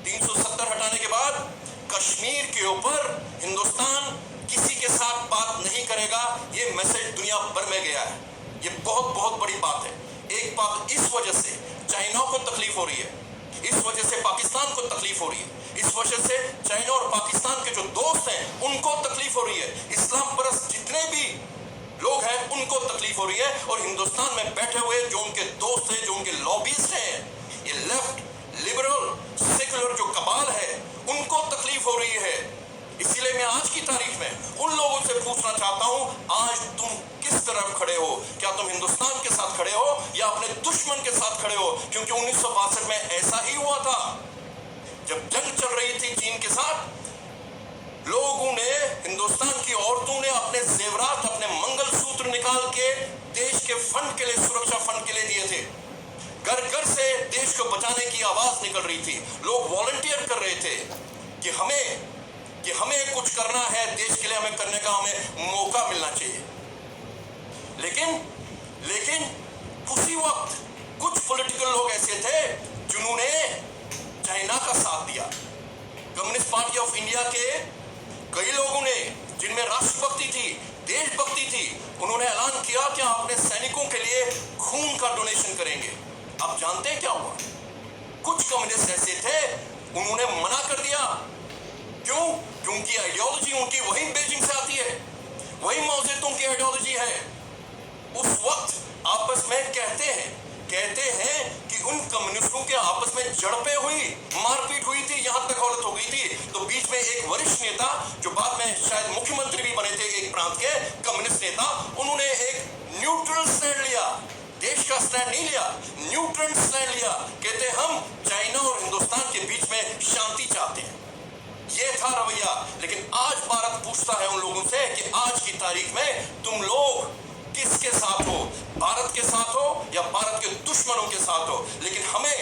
370 हटाने के बाद कश्मीर के ऊपर हिंदुस्तान किसी के साथ बात नहीं करेगा, ये मैसेज दुनिया भर में गया है। ये बहुत बहुत बड़ी बात है। एक बात, इस वजह से चाइना को तकलीफ हो रही है, इस वजह से पाकिस्तान को तकलीफ हो रही है, इस वजह से चाइना और पाकिस्तान के जो दोस्त हैं उनको तकलीफ हो रही है, इस्लाम परस्त जितने भी लोग हैं उनको तकलीफ हो रही है। और हिंदुस्तान में बैठे हुए जो उनके दोस्त हैं, जो उनके लॉबिस्ट हैं, ये लेफ्ट, लिबरल, सेकुलर जो कबाल है, उनको तकलीफ हो रही है। इसीलिए मैं आज की तारीख में उन लोगों से पूछना चाहता हूं, आज तुम किस तरफ खड़े हो? क्या तुम हिंदुस्तान के साथ खड़े हो या अपने दुश्मन के साथ खड़े हो? क्योंकि 1962 में ऐसा ही हुआ था। जब जंग चल रही थी चीन के साथ, लोगों ने, हिंदुस्तान आवाज निकल रही थी, लोग वॉलंटियर कर रहे थे कि हमें कुछ करना है देश के लिए, हमें करने का हमें मौका मिलना चाहिए। लेकिन उसी वक्त कुछ पॉलिटिकल लोग ऐसे थे जिन्होंने चाइना का साथ दिया। कम्युनिस्ट पार्टी ऑफ इंडिया के कई लोगों ने, जिनमें राष्ट्रभक्ति थी, देशभक्ति थी, उन्होंने ऐलान किया कि हम अपने सैनिकों के लिए खून का डोनेशन करेंगे। आप जानते हैं क्या हुआ? कुछ कम्युनिस्ट ऐसे थे, उन्होंने मना कर दिया। क्यों? क्योंकि आइडियोलॉजी उनकी वही बीजिंग से आती है, वही माओ ज़ेडुंग की आइडियोलॉजी है। उस वक्त आपस में कहते हैं कि उन कम्युनिस्टों के आपस में झड़पें हुई, मारपीट हुई थी, यहां तक औरत हो गई थी। तो बीच में एक वरिष्ठ नेता, जो बाद में शायद मुख्यमंत्री भी बने थे एक प्रांत के, कम्युनिस्ट नेता, उन्होंने एक न्यूट्रल स्टैंड लिया, देश का स्टैंड नहीं लिया, न्यूट्रल स्टैंड लिया। कहते हम चाइना और हिंदुस्तान के बीच में शांति चाहते हैं। ये था रवैया। लेकिन आज भारत पूछता है उन लोगों से कि आज की तारीख में तुम लोग किसके साथ हो? भारत के साथ हो या भारत के दुश्मनों के साथ हो? लेकिन हमें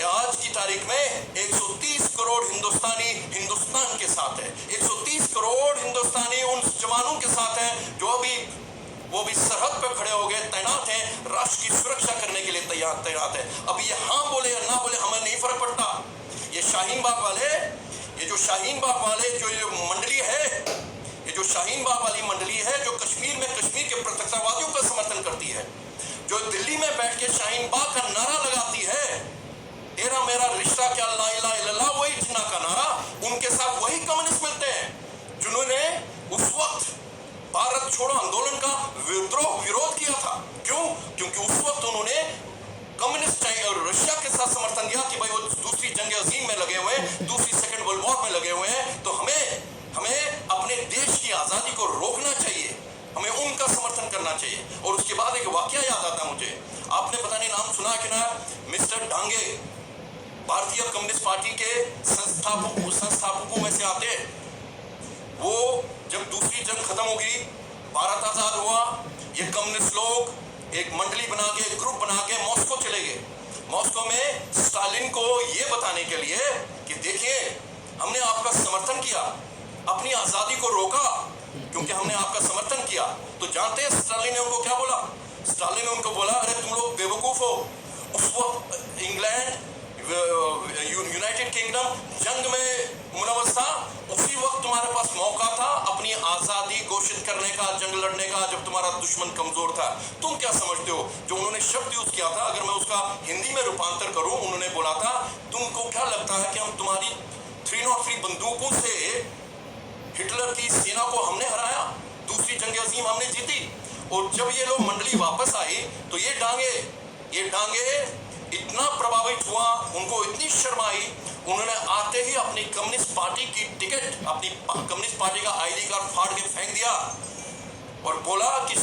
आज की तारीख में 130 करोड़ हिंदुस्तानी हिंदुस्तान के साथ है। 130 करोड़ हिंदुस्तानी उन जवानों के साथ हैं जो वो भी सरहद पर खड़े हो गए, तैनात हैं, राष्ट्र की सुरक्षा करने के लिए तैनात है। अब ये हाँ बोले या ना बोले हमें नहीं फर्क पड़ता। ये शाहीन बाग वाले जो मंडली है, ये जो शाहीन बाग वाली मंडली है, जो कश्मीर के पृथकतावादियों का समर्थन करती है, जो दिल्ली में बैठ के शाहीन बाग का नारा लगाती है, तेरा मेरा रिश्ता क्या ला इलाहा इल्लल्लाह, वही जिन्ना का नारा, उनके साथ वही कम्युनिस्ट मिलते हैं जिन्होंने उस वक्त भारत छोड़ो आंदोलन का विरोध किया था। क्यों? क्योंकि उस वक्त उन्होंने कम्युनिस्ट और रशिया के साथ समर्थन दिया कि भाई वो दूसरी जंग अजीम में लगे हुए हैं, दूसरी सेकंड वर्ल्ड वॉर में लगे हुए हैं, तो हमें अपने देश की आजादी को रोकना चाहिए, हमें उनका समर्थन करना चाहिए। और उसके बाद एक वाकया याद आता मुझे, आपने पता नहीं नाम सुना कि ना, मिस्टर डांगे भारतीय कम्युनिस्ट पार्टी के संस्थापकों में से आते हैं। वो जब दूसरी जंग खत्म हो गई, भारत आजाद हुआ, ये कम्युनिस्ट लोग एक मंडली बना के, एक ग्रुप बना के मॉस्को चले गए। मॉस्को में स्टालिन को ये बताने के लिए कि देखिए हमने आपका समर्थन किया, अपनी आजादी को रोका क्योंकि हमने आपका समर्थन किया। तो जानते हैं स्टालिन ने उनको क्या बोला? स्टालिन ने उनको बोला, अरे तुम लोग बेवकूफ हो। उस वक्त इंग्लैंड, यूनाइटेड किंगडम जंग में मुलव्वस था, उसी वक्त तुम्हारे पास मौका था अपनी आजादी घोषित करने का, जंग लड़ने का, जब तुम्हारा दुश्मन कमजोर था। तुम क्या समझते हो? जो उन्होंने शब्द यूज किया था, अगर मैं उसका हिंदी में रूपांतर करूं, उन्होंने बोला था, तुमको क्या लगता है कि हम तुम्हारी 303 बंदूकों से हिटलर की सेना को हमने हराया, दूसरी जंग अजीम हमने जीती? और जब ये लोग मंडली वापस आई तो ये डांगे इतना प्रभावित हुआ, उनको इतनी शर्म आई, उन्होंने आते ही अपनी कम्युनिस्ट पार्टी की टिकट, अपनी कम्युनिस्ट पार्टी का आईडी कार्ड फाड़ के फेंक दिया और बोला कि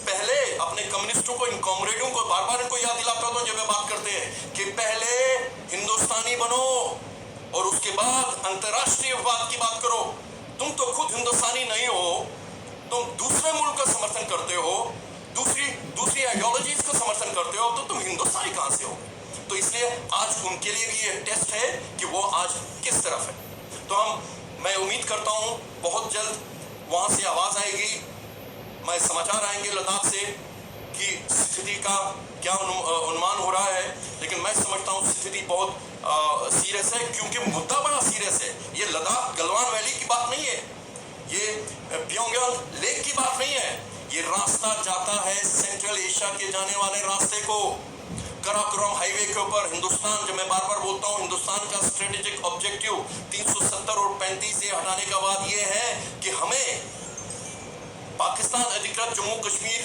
पहले अपने कम्युनिस्टों को, इन कॉमरेडों को बार बार इनको याद दिलाता हूं जब वे बात करते हैं कि पहले हिंदुस्तानी बनो और उसके बाद अंतर्राष्ट्रीयवाद की बात करो। तुम तो खुद हिंदुस्तानी नहीं हो, तुम दूसरे मुल्क का समर्थन करते हो, दूसरी आइडियोलॉजीज का समर्थन करते हो, तो तुम हिंदुस्तानी कहां से हो? तो इसलिए आज उनके लिए भी ये टेस्ट है कि वो आज किस तरफ है। तो मैं उम्मीद करता हूं बहुत जल्द वहां से आवाज आएगी, मैं समाचार आएंगे लद्दाख से कि स्थिति का क्या अनुमान हो रहा है। लेकिन मैं समझता हूं स्थिति बहुत सीरियस है, क्योंकि मुद्दा बड़ा सीरियस है। ये लद्दाख गलवान वैली की बात नहीं है, ये प्योंगयांग लेक की बात नहीं है, ये रास्ता जाता है सेंट्रल एशिया के जाने वाले रास्ते को, कराकोरम हाईवे के ऊपर। हिंदुस्तान, जो मैं बार बार बोलता हूँ, हिंदुस्तान का स्ट्रेटेजिक ऑब्जेक्टिव 370 और 35 से हटाने का बाद ये है कि हमें पाकिस्तान अधिकृत जम्मू कश्मीर,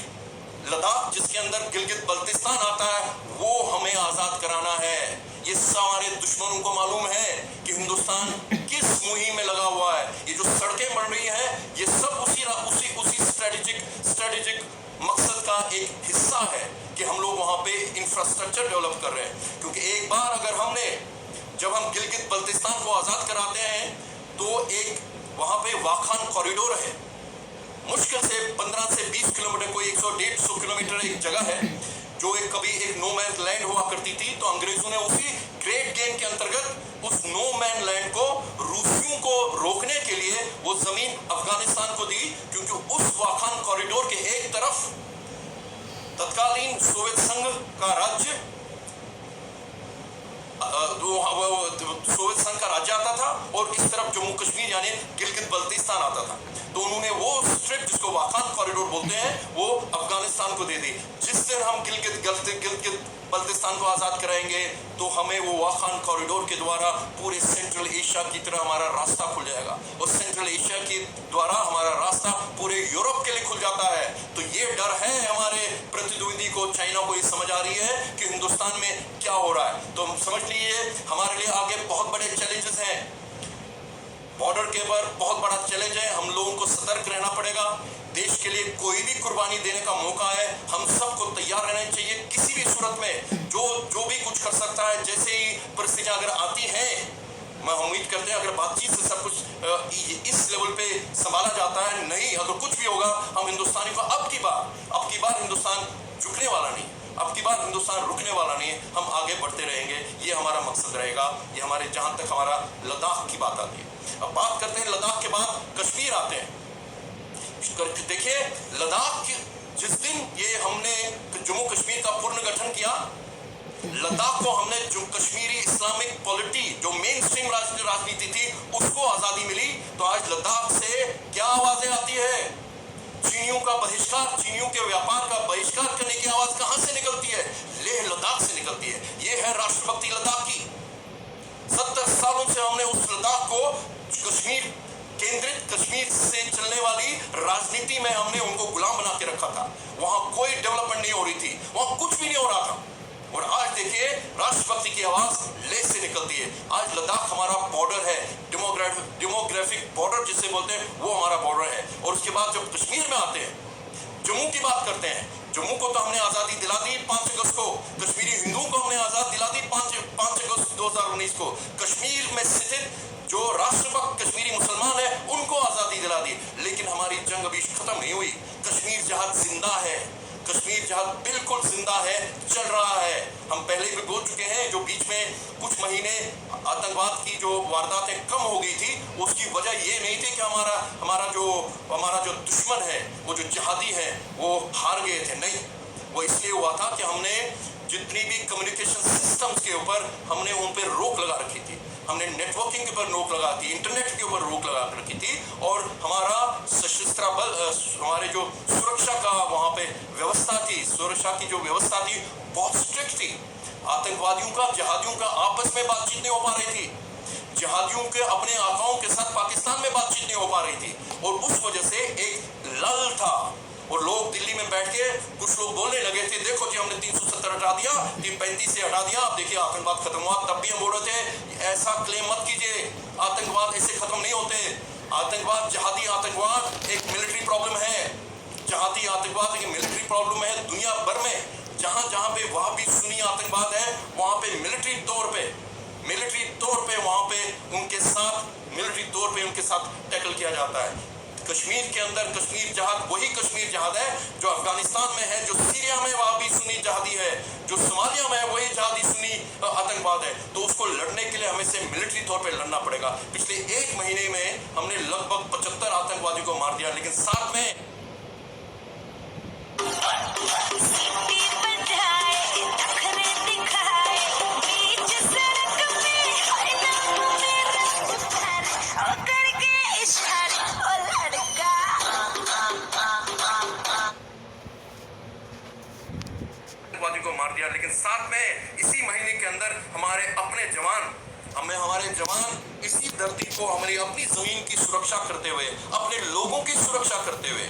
लद्दाख जिसके अंदर गिलगित बल्तिस्तान आता है, वो हमें आजाद कराना है। ये हमारे दुश्मनों को मालूम है कि हिंदुस्तान किस मुहिम में लगा हुआ है। ये जो सड़कें बन रही हैं, ये सब उसी स्ट्रेटेजिक मकसद का एक हिस्सा है कि हम लोग वहाँ पे इंफ्रास्ट्रक्चर डेवलप कर रहे हैं। क्योंकि एक बार अगर जब हम गिलगित बल्तिस्तान को आज़ाद कराते हैं तो एक वहाँ पे वाखान कॉरिडोर है, मुश्किल से 15 से 20 किलोमीटर, कोई 100-150 किलोमीटर एक जगह है जो कभी एक नो मैन लैंड हुआ करती थी। तो अंग्रेजों ने उसी ग्रेट गेम के अंतर्गत उस नो मैन लैंड को रूसियों को रोकने के लिए वो जमीन अफगानिस्तान को दी, क्योंकि उस वाखान कॉरिडोर के एक तरफ तत्कालीन सोवियत संघ का राज्य सोवियत संघ का राज्य आता था और इस तरफ जम्मू कश्मीर यानी गिलगित बल्तिस्तान आता था। तो उन्होंने वो स्ट्रिप जिसको वाखान कॉरिडोर बोलते हैं वो अफगानिस्तान को दे दी। जिस दिन हम गिलगित बल्तिस्तान को आजाद कराएंगे तो हमें वो वाखान कॉरिडोर के द्वारा पूरे सेंट्रल एशिया की तरह हमारा रास्ता खुल जाएगा और सेंट्रल एशिया के द्वारा हमारा रास्ता पूरे यूरोप के लिए खुल जाता है। तो ये डर है हमारे प्रतिद्वंदी को, चाइना को ये समझ आ रही है कि हिंदुस्तान में क्या हो रहा है। तो समझ लीजिए हमारे लिए आगे बहुत बड़े चैलेंजेस हैं, बॉर्डर के ऊपर बहुत बड़ा चैलेंज है। हम लोगों को सतर्क रहना पड़ेगा। देश के लिए कोई भी कुर्बानी देने का मौका है, हम सबको तैयार रहना चाहिए किसी भी सूरत में। जो भी कुछ कर सकता है, जैसे ही परिस्थितियां अगर आती हैं, मैं उम्मीद करते हैं अगर बातचीत से सब कुछ इस लेवल पे संभाला जाता है, नहीं अगर कुछ भी होगा हम हिंदुस्तानी को अब की बार हिंदुस्तान झुकने वाला नहीं, अब की बार हिंदुस्तान रुकने वाला नहीं है। हम आगे बढ़ते रहेंगे, ये हमारा मकसद रहेगा। ये हमारे जहां तक हमारा लद्दाख की बात आती है, अब बात करते हैं लद्दाख के बाद कश्मीर आते हैं। देखिए लद्दाख जिस दिन ये हमने जम्मू कश्मीर का पुनर्गठन किया, लद्दाख को हमने जो कश्मीरी इस्लामिक पॉलिटी जो मेन स्ट्रीम राजनीति थी उसको आजादी मिली, तो आज लद्दाख से क्या आवाजें आती है? चीनियों का बहिष्कार, चीनियों के व्यापार का बहिष्कार करने की आवाज कहां से निकलती है? लेह लद्दाख से निकलती है। ये है राष्ट्रभक्ति लद्दाख की। 70 सालों से हमने उस लद्दाख को कश्मीर केंद्रित, कश्मीर से चलने वाली राजनीति में हमने उनको गुलाम बना के रखा था। वहां कोई डेवलपमेंट नहीं हो रही थी, वहां कुछ भी नहीं हो रहा था। और आज देखिए राष्ट्रभक्ति की आवाज लेह से निकलती है। आज लद्दाख हमारा बॉर्डर है, डेमोग्राफिक बॉर्डर जिसे बोलते हैं वो हमारा बॉर्डर है। और उसके बाद जब कश्मीर में आते हैं, जम्मू की बात करते हैं, जम्मू को तो हमने आजादी दिला दी 5 अगस्त को, कश्मीरी हिंदुओं को हमने आजाद दिला दी 5 अगस्त 2019 को। कश्मीर में स्थित जो राष्ट्रभक्त कश्मीरी मुसलमान है उनको आजादी दिला दी, लेकिन हमारी जंग अभी खत्म नहीं हुई। कश्मीर जहाद जिंदा है, कश्मीर जहाद बिल्कुल जिंदा है, चल रहा है। हम पहले भी बोल चुके हैं, जो बीच में कुछ महीने आतंकवाद की जो वारदातें कम हो गई थी, उसकी वजह ये नहीं थी कि हमारा जो दुश्मन है, वो जो जिहादी है, वो हार गए थे। नहीं, वो इसलिए हुआ था कि हमने जितनी भी कम्युनिकेशन सिस्टम्स के ऊपर हमने उन पर रोक लगा रखी थी, हमने नेटवर्किंग के ऊपर रोक लगा थी, इंटरनेट के ऊपर रोक लगा रखी थी। और हमारा सशस्त्र बल, हमारे जो सुरक्षा का वहां पे व्यवस्था थी, सुरक्षा की जो व्यवस्था थी बहुत स्ट्रिक्ट थी। आतंकवादियों का, जिहादियों का आपस में बातचीत नहीं हो पा रही थी, जिहादियों के अपने आकाओं के साथ पाकिस्तान में बातचीत नहीं हो पा रही थी। और उस वजह से एक लल था और लोग दिल्ली में बैठ के कुछ लोग बोलने लगे थे, देखो जी हमने 370 हटा दिया, 335 से हटा दिया, अब देखिए आतंकवाद खत्म हुआ। तब भी हम बोल रहे थे ऐसा क्लेम मत कीजिए, आतंकवाद ऐसे खत्म नहीं होते। आतंकवाद, जिहादी आतंकवाद एक मिलिट्री प्रॉब्लम है, जिहादी आतंकवाद एक मिलिट्री प्रॉब्लम है दुनिया भर में। जहां पे वहां भी सुन्नी आतंकवाद है, वहां पे मिलिट्री तौर पे वहां पे उनके साथ टैकल किया जाता है। कश्मीर के अंदर कश्मीर जहाद वही कश्मीर जहाद है जो अफगानिस्तान में है, जो सीरिया में वहां भी सुन्नी जहादी है, जो सोमालिया में है वही जहादी सुन्नी आतंकवाद है। तो उसको लड़ने के लिए हमें से मिलिट्री तौर पे लड़ना पड़ेगा। पिछले 1 महीने में हमने लगभग 75 आतंकवादियों को मार दिया, लेकिन साथ में को मार दिया, लेकिन साथ में इसी महीने के अंदर हमारे जवान इसी धरती को, हमारी अपनी जमीन की सुरक्षा करते हुए, अपने लोगों की सुरक्षा करते हुए,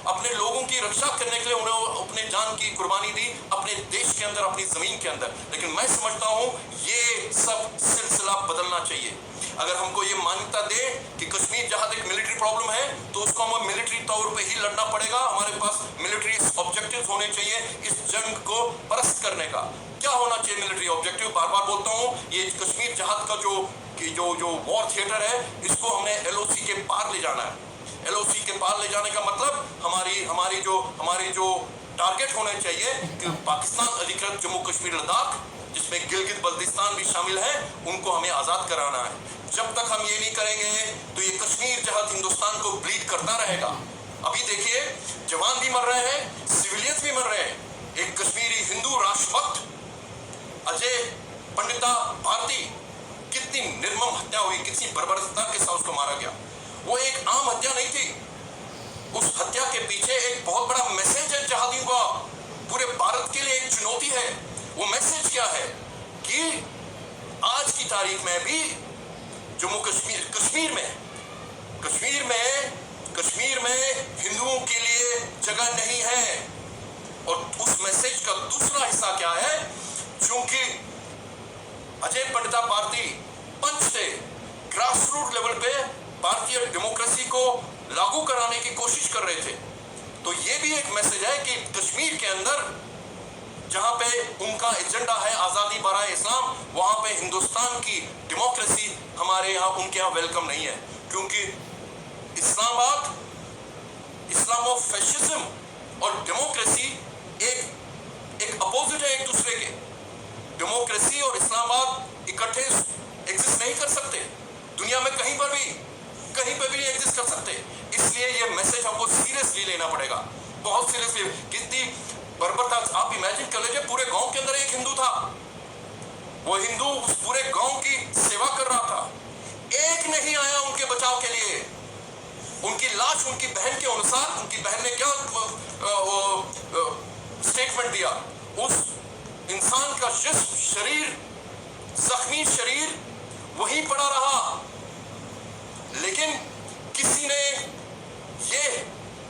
अपने लोगों की रक्षा करने के लिए उन्होंने अपने जान की कुर्बानी दी, अपने देश के अंदर, अपनी जमीन के अंदर। लेकिन मैं समझता हूं ये सब सिलसिला बदलना चाहिए। अगर हमको ये मान्यता दे कि कश्मीर जहां एक मिलिट्री प्रॉब्लम है, तो उसको हमें मिलिट्री तौर पे ही लड़ना पड़ेगा। हमारे पास मिलिट्री ऑब्जेक्टिव्स होने चाहिए इस जंग को परास्त करने का। क्या होना चाहिए मिलिट्री ऑब्जेक्टिव? बार बार बोलता हूं, ये कश्मीर जहाद का जो वॉर थिएटर है, इसको हमने LOC के पार ले जाना है। LOC के पार ले जाने का मतलब हमारी जो टारगेट होने चाहिए कि पाकिस्तान अधिकृत जम्मू कश्मीर लद्दाख जिसमें गिलगित बल्तिस्तान भी शामिल है, उनको हमें आजाद कराना है। जब तक हम ये नहीं करेंगे तो ये कश्मीर जहां हिंदुस्तान को ब्लीड करता रहेगा। अभी देखिए, जवान भी मर रहे हैं, सिविलियंस भी मर रहे हैं। एक कश्मीरी हिंदू राष्ट्रभक्त अजय पंडिता भारती, कितनी निर्मम हत्या हुई, कितनी बर्बरता के साथ उसको मारा गया। वो एक आम हत्या नहीं थी, उस हत्या के पीछे एक बहुत बड़ा मैसेज है जहादियों का, पूरे भारत के लिए एक चुनौती है। वो मैसेज क्या है कि आज की तारीख में भी जम्मू कश्मीर में हिंदुओं के लिए जगह नहीं है। और उस मैसेज का दूसरा हिस्सा क्या है, क्योंकि अजय पंडिता भारती पंच से ग्रास रूट लेवल पे भारतीय डेमोक्रेसी को लागू कराने की कोशिश कर रहे थे। तो ये भी एक मैसेज है कि कश्मीर के अंदर जहां पे उनका एजेंडा है आजादी बराए इस्लाम, वहां पे हिंदुस्तान की डेमोक्रेसी हमारे यहाँ, उनके यहाँ वेलकम नहीं है। क्योंकि इस्लामाबाद, इस्लामोफैशिज्म और डेमोक्रेसी एक अपोजिट है एक दूसरे के। डेमोक्रेसी और इस्लामाबाद इकट्ठे एग्जिस्ट नहीं कर सकते, दुनिया में कहीं पर भी नहीं एग्जिस्ट कर सकते। इसलिए ये मैसेज हमको सीरियसली लेना पड़ेगा, बहुत सीरियसली। कितनी बर्बरता, आप इमेजिन कर लीजिए, पूरे गांव के अंदर एक हिंदू था, वो हिंदू उस पूरे गांव की सेवा कर रहा था, एक नहीं आया उनके बचाव के लिए। उनकी लाश उनकी बहन के अनुसार, उनकी बहन ने क्या स्टेटमेंट दिया, उस इंसान का जिस्म, शरीर, जख्मी शरीर वहीं पड़ा रहा, लेकिन किसी ने ये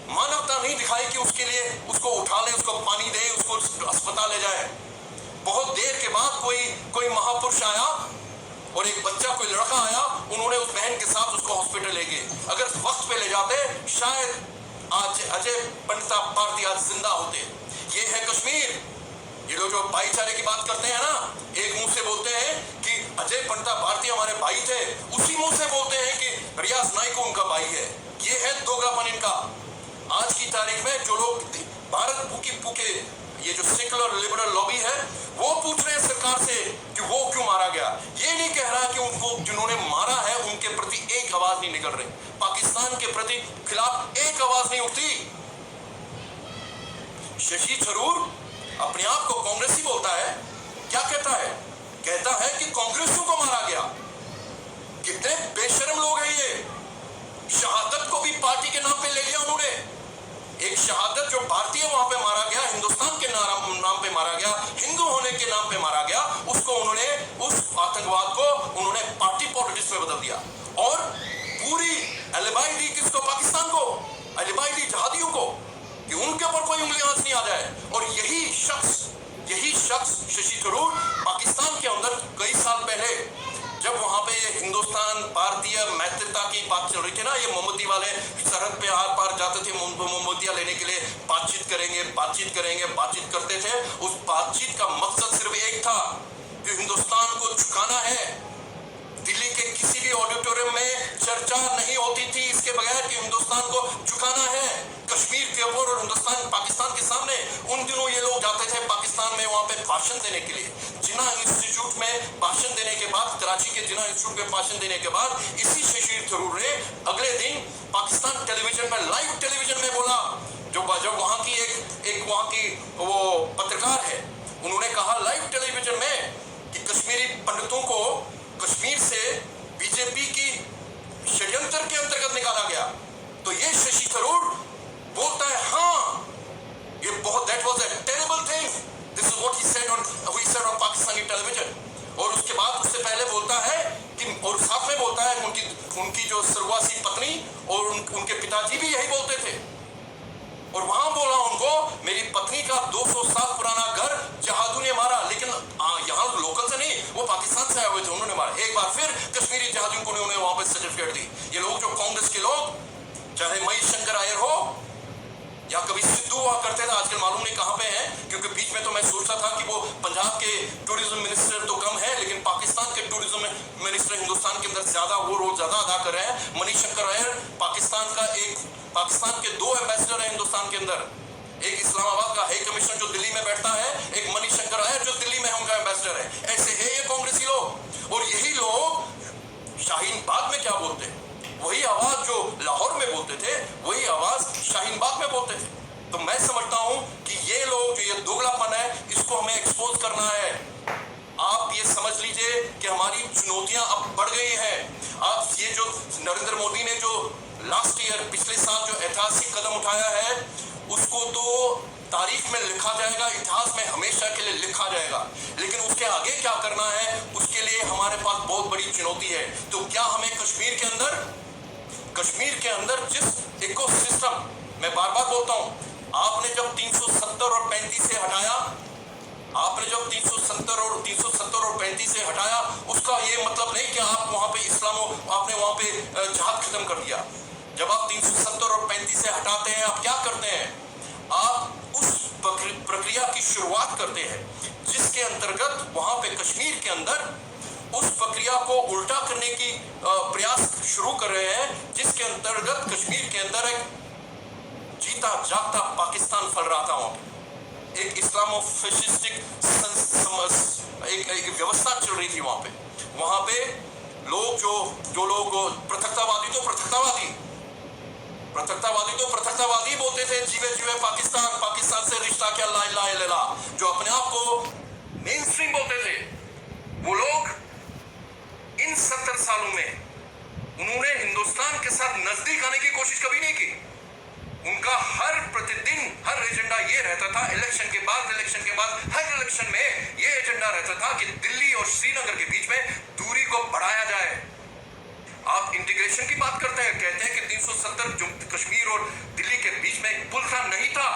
मानवता नहीं दिखाई कि उसके लिए उसको उठा ले, उसको पानी दे, उसको अस्पताल ले जाए। बहुत देर के बाद कोई महापुरुष आया और एक बच्चा, कोई लड़का आया, उन्होंने उस बहन के साथ उसको हॉस्पिटल ले गए। अगर वक्त पे ले जाते, शायद आज अजय पंडिता भारती आज जिंदा होते। ये है कश्मीर। ये लोग जो भाईचारे की बात करते हैं ना, एक मुंह से बोलते हैं कि अजय पंडिता भारती हमारे भाई थे, उसी मुंह से बोलते हैं कि रियाज नाइक उनका भाई है। ये है दोगलापन इनका। आज की तारीख में जो लोग भारत भूखे ये जो सेकुलर लिबरल लॉबी है, वो पूछ रहे हैं सरकार से कि वो क्यों मारा गया। ये नहीं कह रहा कि उनको जिन्होंने मारा है उनके प्रति एक आवाज नहीं निकल रही, पाकिस्तान के प्रति खिलाफ एक आवाज नहीं उठती। शशि थरूर अपने आप को कांग्रेसी बोलता है, क्या कहता है? कहता है कि कांग्रेसियों को मारा गया। कितने बेशर्म लोग हैं ये। शहादत को भी पार्टी के नाम पे ले लिया उन्होंने। एक शहादत जो भारतीय वहां पे मारा गया, हिंदुस्तान के नाम पे मारा गया, हिंदू होने के नाम पे मारा गया, उसको उन्होंने, उस आतंकवाद को उन्होंने पार्टी पॉलिटिक्स में बदल दिया। और पूरी एलिबाई दी किसको? पाकिस्तान को, एलिबाई दी जहादियों को, कि उनके ऊपर कोई उंगली आंच नहीं आ जाए। और यही शख्स शशि थरूर पाकिस्तान के अंदर कई साल पहले, जब वहां पे ये हिंदुस्तान भारतीय मैत्रिता की बात चल रही थी ना, ये मोमबत्ती वाले सरहद पे आर पार जाते थे मोमबत्तियां लेने के लिए, बातचीत करेंगे करते थे। उस बातचीत का मकसद सिर्फ एक था कि हिंदुस्तान को झुकाना है। दिल्ली के किसी भी ऑडिटोरियम में चर्चा नहीं होती थी इसके बगैर कि हिंदुस्तान को झुकाना है कश्मीर के ऊपर और हिंदुस्तान पाकिस्तान के सामने। उन दिनों ये लोग जाते थे पाकिस्तान में वहां पे भाषण देने के लिए। जिन्ना इंस्टीट्यूट में भाषण देने के बाद, कराची के जिन्ना इंस्टीट्यूट में भाषण देने के बाद, इसी शशि थरूर ने अगले दिन पाकिस्तान टेलीविजन में, लाइव टेलीविजन में बोला, जब वहां की एक वहां की वो पत्रकार है, उन्होंने कहा लाइव टेलीविजन में कि कश्मीरी पंडितों को कश्मीर से बीजेपी की षड्यंत्र के अंतर्गत निकाला गया। तो ये शशि थरूर बोलता है, हाँ ये बहुत, that was a terrible thing, this is what he said on Pakistani television. और उसके बाद उससे पहले बोलता है कि, और साथ में बोलता है उनकी जो स्वर्गवासी पत्नी और उनके पिताजी भी यही बोलते थे। और वहां बोला उनको, मेरी पत्नी का 200 साल पुराना घर जहादों ने मारा, लेकिन यहाँ लोकल से नहीं, वो पाकिस्तान से आए हुए थे, उन्होंने मारा। एक बार फिर कश्मीरी जहादियों को उन्होंने वहां पर सर्टिफिकेट दी। ये लोग जो कांग्रेस के लोग, चाहे मणिशंकर अय्यर हो या कभी सिद्धू हुआ करते थे, आजकल मालूम नहीं कहां पे हैं, क्योंकि बीच में तो मैं सोचता था कि वो पंजाब के टूरिज्म मिनिस्टर तो कम है, लेकिन पाकिस्तान के टूरिज्म मिनिस्टर हिंदुस्तान के अंदर ज्यादा, वो रोल ज्यादा अदा कर रहे हैं। मणिशंकर अय्यर पाकिस्तान के 2 एम्बेसडर हैं हिंदुस्तान के अंदर। एक इस्लामाबाद का हाई कमिश्नर जो दिल्ली में बैठता है, एक मणिशंकर है जो दिल्ली में उनका एम्बेसडर है। ऐसे है ये कांग्रेसी लोग। और यही लोग शाहीन बाग में क्या बोलते हैं, वही आवाज जो लाहौर में बोलते थे, वही आवाज शाहीन बाग में बोलते थे। तो मैं समझता हूं कि ये लोग जो ये दोगलापन है, इसको हमें एक्सपोज करना है। आप ये समझ लीजिए कि हमारी चुनौतियां अब बढ़ गई हैं। आप ये जो नरेंद्र मोदी ने जो लास्ट ईयर, पिछले साल जो ऐतिहासिक कदम उठाया है, उसको तो तारीख में लिखा जाएगा, इतिहास में हमेशा के लिए लिखा जाएगा। लेकिन उसके आगे क्या करना है, उसके लिए हमारे पास बहुत बड़ी चुनौती है। तो क्या हमें कश्मीर के अंदर जिस इकोसिस्टम, मैं बार बार बोलता हूं, आपने जब 370 और 35 से हटाया, आपने जब 370 और 35 से हटाया, उसका ये मतलब नहीं कि आप वहां पे आपने वहां पे जहाद खत्म कर दिया। जब आप 370 और 35 से हटाते हैं, आप क्या करते हैं, आप उस प्रक्रिया की शुरुआत करते हैं जिसके अंतर्गत वहां पे कश्मीर के अंदर उस प्रक्रिया को उल्टा करने की प्रयास शुरू कर रहे हैं, जिसके अंतर्गत कश्मीर के अंदर एक जीता जागता पाकिस्तान फैल रहा था। वहां पे एक इस्लामो फैसिस्टिक एक व्यवस्था चल रही थी वहां पे लोग जो लोग पृथकतावादी तो पृथकतावादी बोलते थे, जीवे पाकिस्तान से रिश्ता क्या, ला इलाहा इल्लल्लाह, जो अपने आप को मेन स्ट्रीम बोलते थे, वो लोग इन 70 सालों में उन्होंने हिंदुस्तान के साथ नजदीक आने की कोशिश कभी नहीं की। उनका हर प्रतिदिन हर एजेंडा ये रहता था, इलेक्शन के बाद हर इलेक्शन में ये एजेंडा रहता था कि दिल्ली और श्रीनगर के बीच में दूरी को बढ़ाया जाए। आप इंटीग्रेशन की बात करते हैं, कहते हैं कि 370 जो कश्मीर और दिल्ली के बीच में एक पुल था, नहीं था।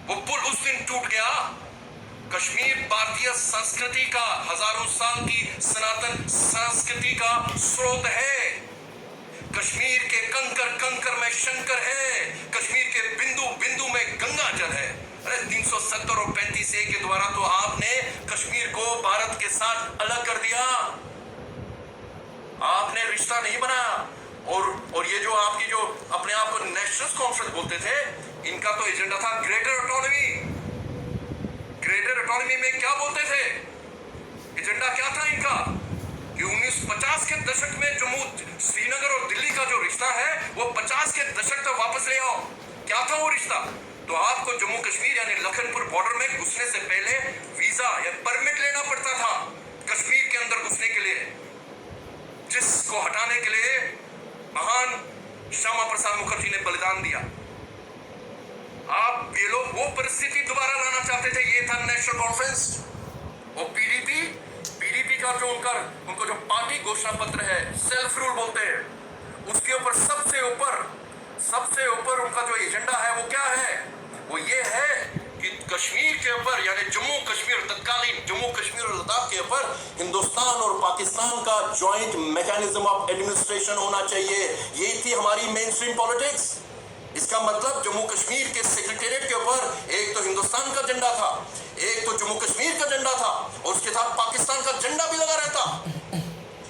वो पुल उस दिन टूट गया। कश्मीर भारतीय संस्कृति का, हजारों साल की सनातन संस्कृति का स्रोत है। कश्मीर के कंकर में शंकर है, कश्मीर के बिंदु में गंगा जल है। अरे 370 और 35A के द्वारा तो आपने कश्मीर को भारत के साथ अलग कर दिया, आपने रिश्ता नहीं बनाया। और ये जो आपकी जो अपने आप को नेशनल कॉन्फ्रेंस बोलते थे, इनका तो एजेंडा था ग्रेटर ऑटोनॉमी। ग्रेटर ऑटोनॉमी में क्या बोलते थे, एजेंडा क्या था इनका कि 1950 के दशक में जम्मू, श्रीनगर और दिल्ली का जो रिश्ता है वो 50 के दशक तक वापस ले आओ। क्या था वो रिश्ता? तो आपको जम्मू कश्मीर यानी लखनपुर बॉर्डर में घुसने से पहले वीजा या परमिट लेना पड़ता था कश्मीर के अंदर घुसने के लिए, जिसको हटाने के लिए महान श्यामा प्रसाद मुखर्जी ने बलिदान दिया। आप ये लोग वो परिस्थिति दोबारा लाना चाहते थे। ये था नेशनल कॉन्फ्रेंस और पीडीपी का जो उनको जो पार्टी घोषणा पत्र है, सेल्फ रूल बोलते हैं, उसके ऊपर सबसे ऊपर उनका जो एजेंडा है वो क्या है, वो ये है कि कश्मीर के ऊपर यानी जम्मू कश्मीर, तत्कालीन जम्मू कश्मीर और लद्दाख के ऊपर हिंदुस्तान और पाकिस्तान का जॉइंट मैकेनिज्म ऑफ एडमिनिस्ट्रेशन होना चाहिए। ये थी हमारी मेन स्ट्रीम पॉलिटिक्स। इसका मतलब जम्मू कश्मीर के सेक्रेटेरिएट के ऊपर एक तो हिंदुस्तान का झंडा था, एक तो जम्मू कश्मीर का झंडा था और उसके साथ पाकिस्तान का झंडा भी लगा रहता।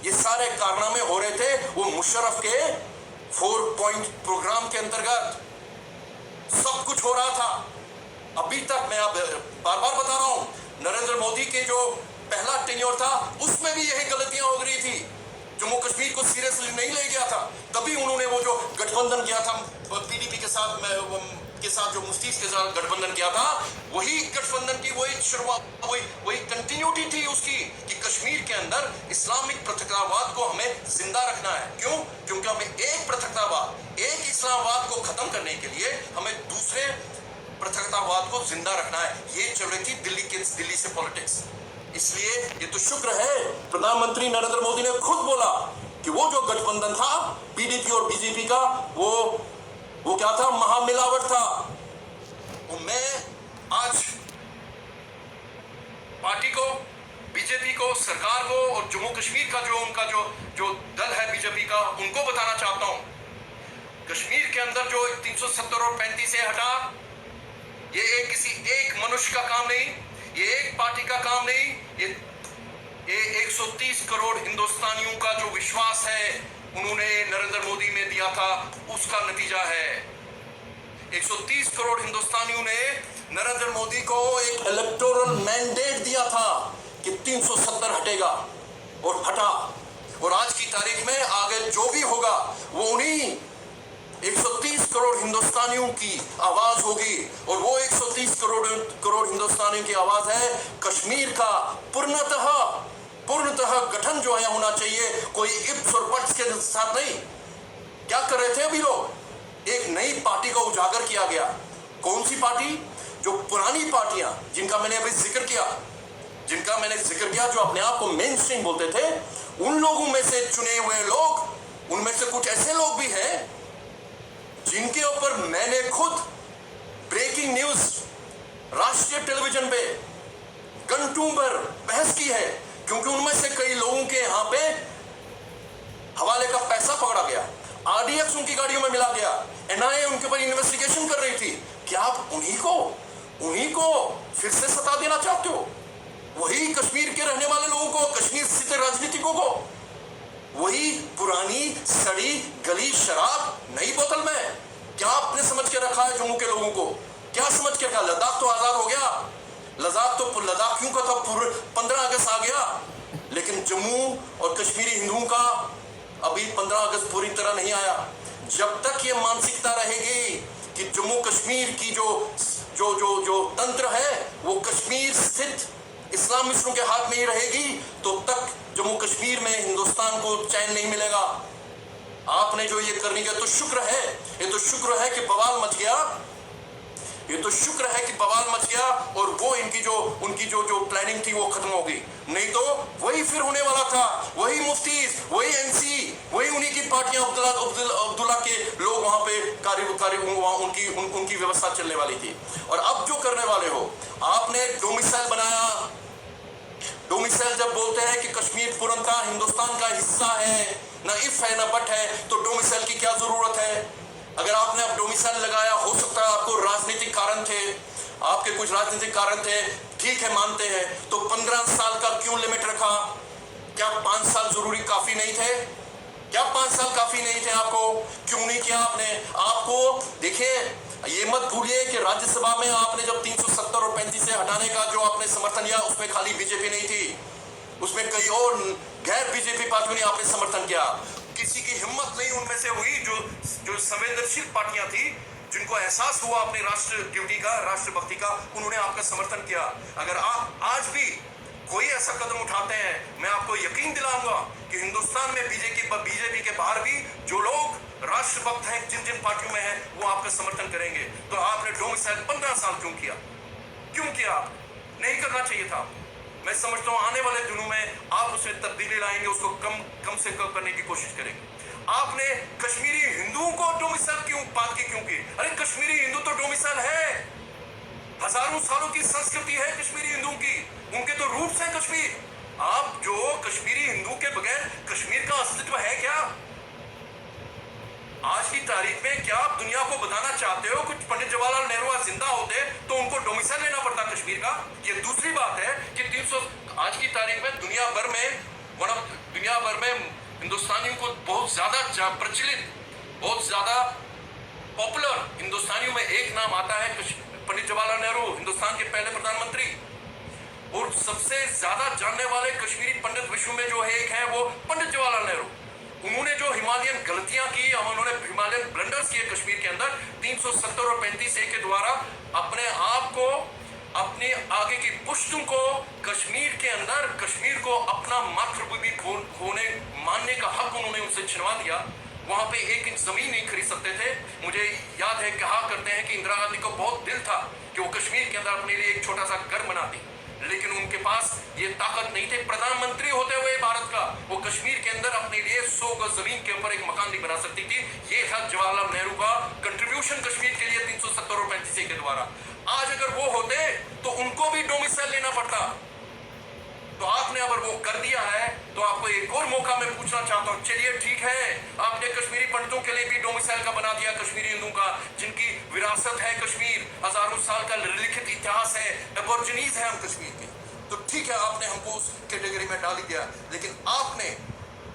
ये सारे कारनामे हो रहे थे वो मुशर्रफ के 4 पॉइंट प्रोग्राम के अंतर्गत सब कुछ हो रहा था। अभी तक मैं अब बार बार बता रहा हूं, नरेंद्र मोदी के जो पहला टेन्योर था उसमें भी यही गलतियां हो रही थी। जम्मू कश्मीर को सीरियसली नहीं ले गया था, तभी उन्होंने वो जो गठबंधन किया था पीडीपी के साथ जो मुफ्तीज के साथ गठबंधन किया था, वही गठबंधन की वही शुरुआत, वही कंटिन्यूटी थी उसकी कि कश्मीर के अंदर इस्लामिक पृथकतावाद को हमें जिंदा रखना है। क्यों? क्योंकि हमें एक पृथकतावाद, एक इस्लामवाद को खत्म करने के लिए हमें दूसरे पृथकतावाद को जिंदा रखना है। ये चल रही थी दिल्ली से पॉलिटिक्स। इसलिए ये तो शुक्र है प्रधानमंत्री नरेंद्र मोदी ने खुद बोला कि वो जो गठबंधन था पीडीपी और बीजेपी का, वो क्या था, महामिलावट था। और मैं आज पार्टी को, बीजेपी को, सरकार को और जम्मू कश्मीर का उनका जो दल है बीजेपी का, उनको बताना चाहता हूं, कश्मीर के अंदर जो 370 और 35 से हटा, ये किसी एक मनुष्य का काम नहीं, ये एक पार्टी का काम नहीं, ये 130 करोड़ हिंदुस्तानियों का जो विश्वास है उन्होंने नरेंद्र मोदी में दिया था, उसका नतीजा है। 130 करोड़ हिंदुस्तानियों ने नरेंद्र मोदी को एक इलेक्टोरल मैंडेट दिया था कि 370 हटेगा और हटा। और आज की तारीख में आगे जो भी होगा वो उन्हीं 130 करोड़ हिंदुस्तानियों की आवाज होगी। और वो 130 करोड़ हिंदुस्तानियों की आवाज है कश्मीर का पूर्णतः गठन जो है होना चाहिए, कोई इफ्स और बट्स के साथ नहीं। क्या कर रहे थे अभी लोग? एक नई पार्टी को उजागर किया गया। कौन सी पार्टी? जो पुरानी पार्टियां जिनका मैंने अभी जिक्र किया, जो अपने आप को मेन स्ट्रीम बोलते थे, उन लोगों में से चुने हुए लोग, उनमें से कुछ ऐसे लोग भी हैं जिनके ऊपर मैंने खुद ब्रेकिंग न्यूज राष्ट्रीय टेलीविजन पे घंटों भर बहस की है, क्योंकि उनमें से कई लोगों के यहां पे हवाले का पैसा पकड़ा गया, आरडीएक्स उनकी गाड़ियों में मिला गया, एनआईए उनके ऊपर इन्वेस्टिगेशन कर रही थी। क्या आप उन्हीं को फिर से सता देना चाहते हो? वही कश्मीर के रहने वाले लोगों को, कश्मीर स्थित राजनीतिकों को, वही पुरानी सड़ी गली शराब नई बोतल में? क्या आपने समझ के रखा है जम्मू के लोगों को? क्या समझ के रखा? लद्दाख तो आजाद हो गया, लद्दाखियों का तो 15 अगस्त आ गया, लेकिन जम्मू और कश्मीरी हिंदुओं का अभी 15 अगस्त पूरी तरह नहीं आया। जब तक ये मानसिकता रहेगी कि जम्मू कश्मीर की जो तंत्र है वो कश्मीर स्थित इस्लामिस्टों के हाथ में ही रहेगी, तो तक जम्मू कश्मीर में हिंदुस्तान को चैन नहीं मिलेगा। आपने जो ये करने का तो शुक्र है, ये तो शुक्र है कि बवाल मच गया, और वो उनकी जो प्लानिंग थी वो खत्म होगी। नहीं तो वही फिर होने वाला था, वही मुफ्ती, वही एनसी, वही उन्हीं की पार्टियां, अब्दुल्ला के लोग वहां पे उनकी व्यवस्था चलने वाली थी। और अब जो करने वाले हो, आपने डोमिसाइल बनाया। डोमिसाइल जब बोलते हैं कि कश्मीर पूर्णतः हिंदुस्तान का हिस्सा है, ना इफ है ना बट है, तो डोमिसाइल की क्या जरूरत है? अगर आपने अब डोमिसाइल लगाया, हो सकता है आपको राजनीतिक कारण थे, आपके कुछ राजनीतिक कारण थे, ठीक है, मानते हैं, तो 15 साल का क्यों लिमिट रखा? क्या 5 साल जरूरी काफी नहीं थे? क्या 5 साल काफी नहीं थे आपको? क्यों नहीं किया आपने? आपको देखिए, ये मत भूलिए कि राज्यसभा में आपने जब 370 और 35 से हटाने का जो आपने समर्थन किया, उसमें खाली बीजेपी नहीं थी, उसमें कई और गैर बीजेपी पार्टियों ने आपने समर्थन किया। किसी की हिम्मत नहीं उनमें से हुई, जो संवेदनशील पार्टियां थी, जिनको एहसास हुआ अपनी राष्ट्र ड्यूटी का, राष्ट्रभक्ति का, उन्होंने आपका समर्थन किया। अगर आप आज भी कोई ऐसा कदम उठाते हैं, मैं आपको यकीन दिलाऊंगा कि हिंदुस्तान में बीजेपी के बाहर भी जो लोग राष्ट्रभक्त हैं, जिन पार्टियों में हैं, वो आपका समर्थन करेंगे। तो आपने डोमिसाइल 15 साल क्यों किया? नहीं करना चाहिए था। मैं समझता हूं आने वाले दिनों में आप उसमें तब्दीली लाएंगे, उसको कम से कम करने की कोशिश करेंगे। आपने कश्मीरी हिंदुओं को डोमिसाइल बात क्यों की? अरे कश्मीरी हिंदू तो डोमिसाइल है, हजारों सालों की संस्कृति है कश्मीरी हिंदुओं की, उनके तो रूट्स हैं कश्मीर। आप जो कश्मीरी हिंदू के बगैर कश्मीर का अस्तित्व है क्या? आज की तारीख में क्या आप दुनिया को बताना चाहते हो कुछ पंडित जवाहरलाल नेहरू जिंदा होते तो उनको डोमिसाइल लेना पड़ता कश्मीर का? ये दूसरी बात है कि 300 आज की तारीख में दुनिया भर में हिंदुस्तानियों को बहुत ज्यादा प्रचलित, बहुत ज्यादा पॉपुलर हिंदुस्तानियों में एक नाम आता है पंडित जवाहरलाल नेहरू, हिंदुस्तान के पहले प्रधानमंत्री। और सबसे ज्यादा जानने वाले कश्मीरी पंडित विश्व में जो है एक है, वो पंडित जवाहरलाल नेहरू। उन्होंने जो हिमालयन गलतियां की, उन्होंने हिमालयन ब्लंडर्स किए कश्मीर के अंदर 370 और 35A के द्वारा अपने आप को, अपने आगे की पुश्तों को कश्मीर के अंदर, कश्मीर को अपना मातृभूमि होने मानने का हक उन्होंने उनसे छिनवा दिया। वहां पे 1 इंच जमीन नहीं खरीद सकते थे। मुझे याद है, कहा करते हैं कि इंदिरा गांधी को बहुत दिल था कि वो कश्मीर के अंदर अपने लिए एक छोटा सा घर बनाती, लेकिन उनके पास ये ताकत नहीं थी। प्रधानमंत्री होते हुए भारत का, वो कश्मीर के अंदर अपने लिए 100 गज जमीन के ऊपर एक मकान नहीं बना सकती थी। ये था जवाहरलाल नेहरू का कंट्रीब्यूशन कश्मीर के लिए 370 और 35A के द्वारा। आज अगर वो होते तो उनको भी डोमिसाइल लेना पड़ता। तो आपने अगर वो कर दिया है तो आपको एक और मौका मैं पूछना चाहता हूं, चलिए ठीक है, आपने कश्मीरी पंडितों के लिए भी डोमिसाइल का बना दिया, कश्मीरी हिंदुओं का, जिनकी विरासत है कश्मीर, हजारों साल का लिखित इतिहास है, एबोर्जिनीज है हम कश्मीर के, तो ठीक है, आपने हमको उस कैटेगरी में डाल दिया। लेकिन आपने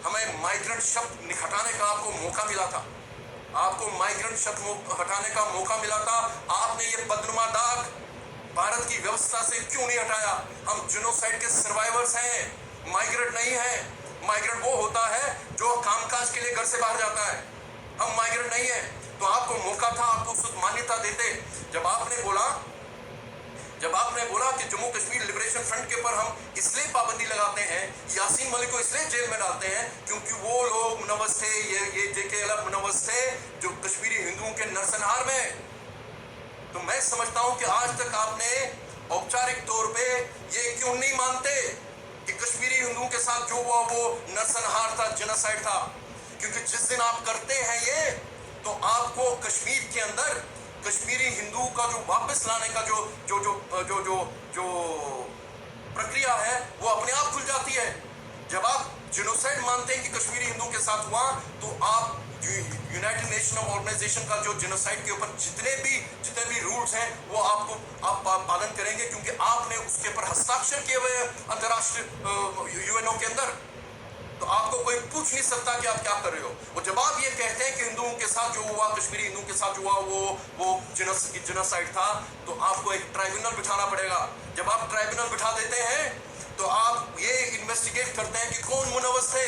हमें माइग्रेंट शब्द हटाने का आपको मौका मिला था, आपको माइग्रेंट शब्द हटाने का मौका मिला था, आपने ये बदनुमा दाग भारत की व्यवस्था से क्यों नहीं हटाया? हम जेनोसाइड के सर्वाइवर्स हैं, माइग्रेंट नहीं है। माइग्रेंट वो होता है जो कामकाज के लिए घर से बाहर जाता है, हम माइग्रेंट नहीं है। तो आपको मौका था, आपको उस मान्यता देते। जब आपने बोला कि जम्मू कश्मीर लिबरेशन फ्रंट के ऊपर हम इसलिए पाबंदी लगाते हैं, यासीन मलिक को इसलिए जेल में डालते हैं क्योंकि वो लोग मुनव्वस थे, ये JKLF मुनव्वस थे जो कश्मीरी हिंदुओं के नरसंहार में। तो मैं समझता हूं कि आज तक आपने औपचारिक तौर पे ये क्यों नहीं मानते कि कश्मीरी हिंदुओं के साथ जो हुआ वो नरसंहार था, जेनोसाइड था। क्योंकि जिस दिन आप करते हैं ये, तो आपको कश्मीर के अंदर कश्मीरी हिंदू का जो वापस लाने का जो प्रक्रिया है वो अपने आप खुल जाती है। जब आप जेनोसाइड मानते हैं कि कश्मीरी हिंदू के साथ हुआ, तो आप यूनाइटेड नेशन ऑर्गेनाइजेशन का जो जेनोसाइड के ऊपर जितने भी रूल्स हैं वो आप पालन करेंगे, क्योंकि आपने उसके ऊपर हस्ताक्षर किए हुए अंतर्राष्ट्रीय UNO के अंदर। तो आपको कोई पूछ नहीं सकता कि आप क्या कर रहे हो। और जब आप ये कहते हैं कि हिंदुओं के साथ जो हुआ, कश्मीरी हिंदुओं के साथ जो हुआ वो जेनोसाइड था, तो आपको एक ट्राइब्यूनल बिठाना पड़ेगा। जब आप ट्राइब्यूनल बिठा देते हैं तो आप ये इन्वेस्टिगेट करते हैं कि कौन मुनव्वस थे,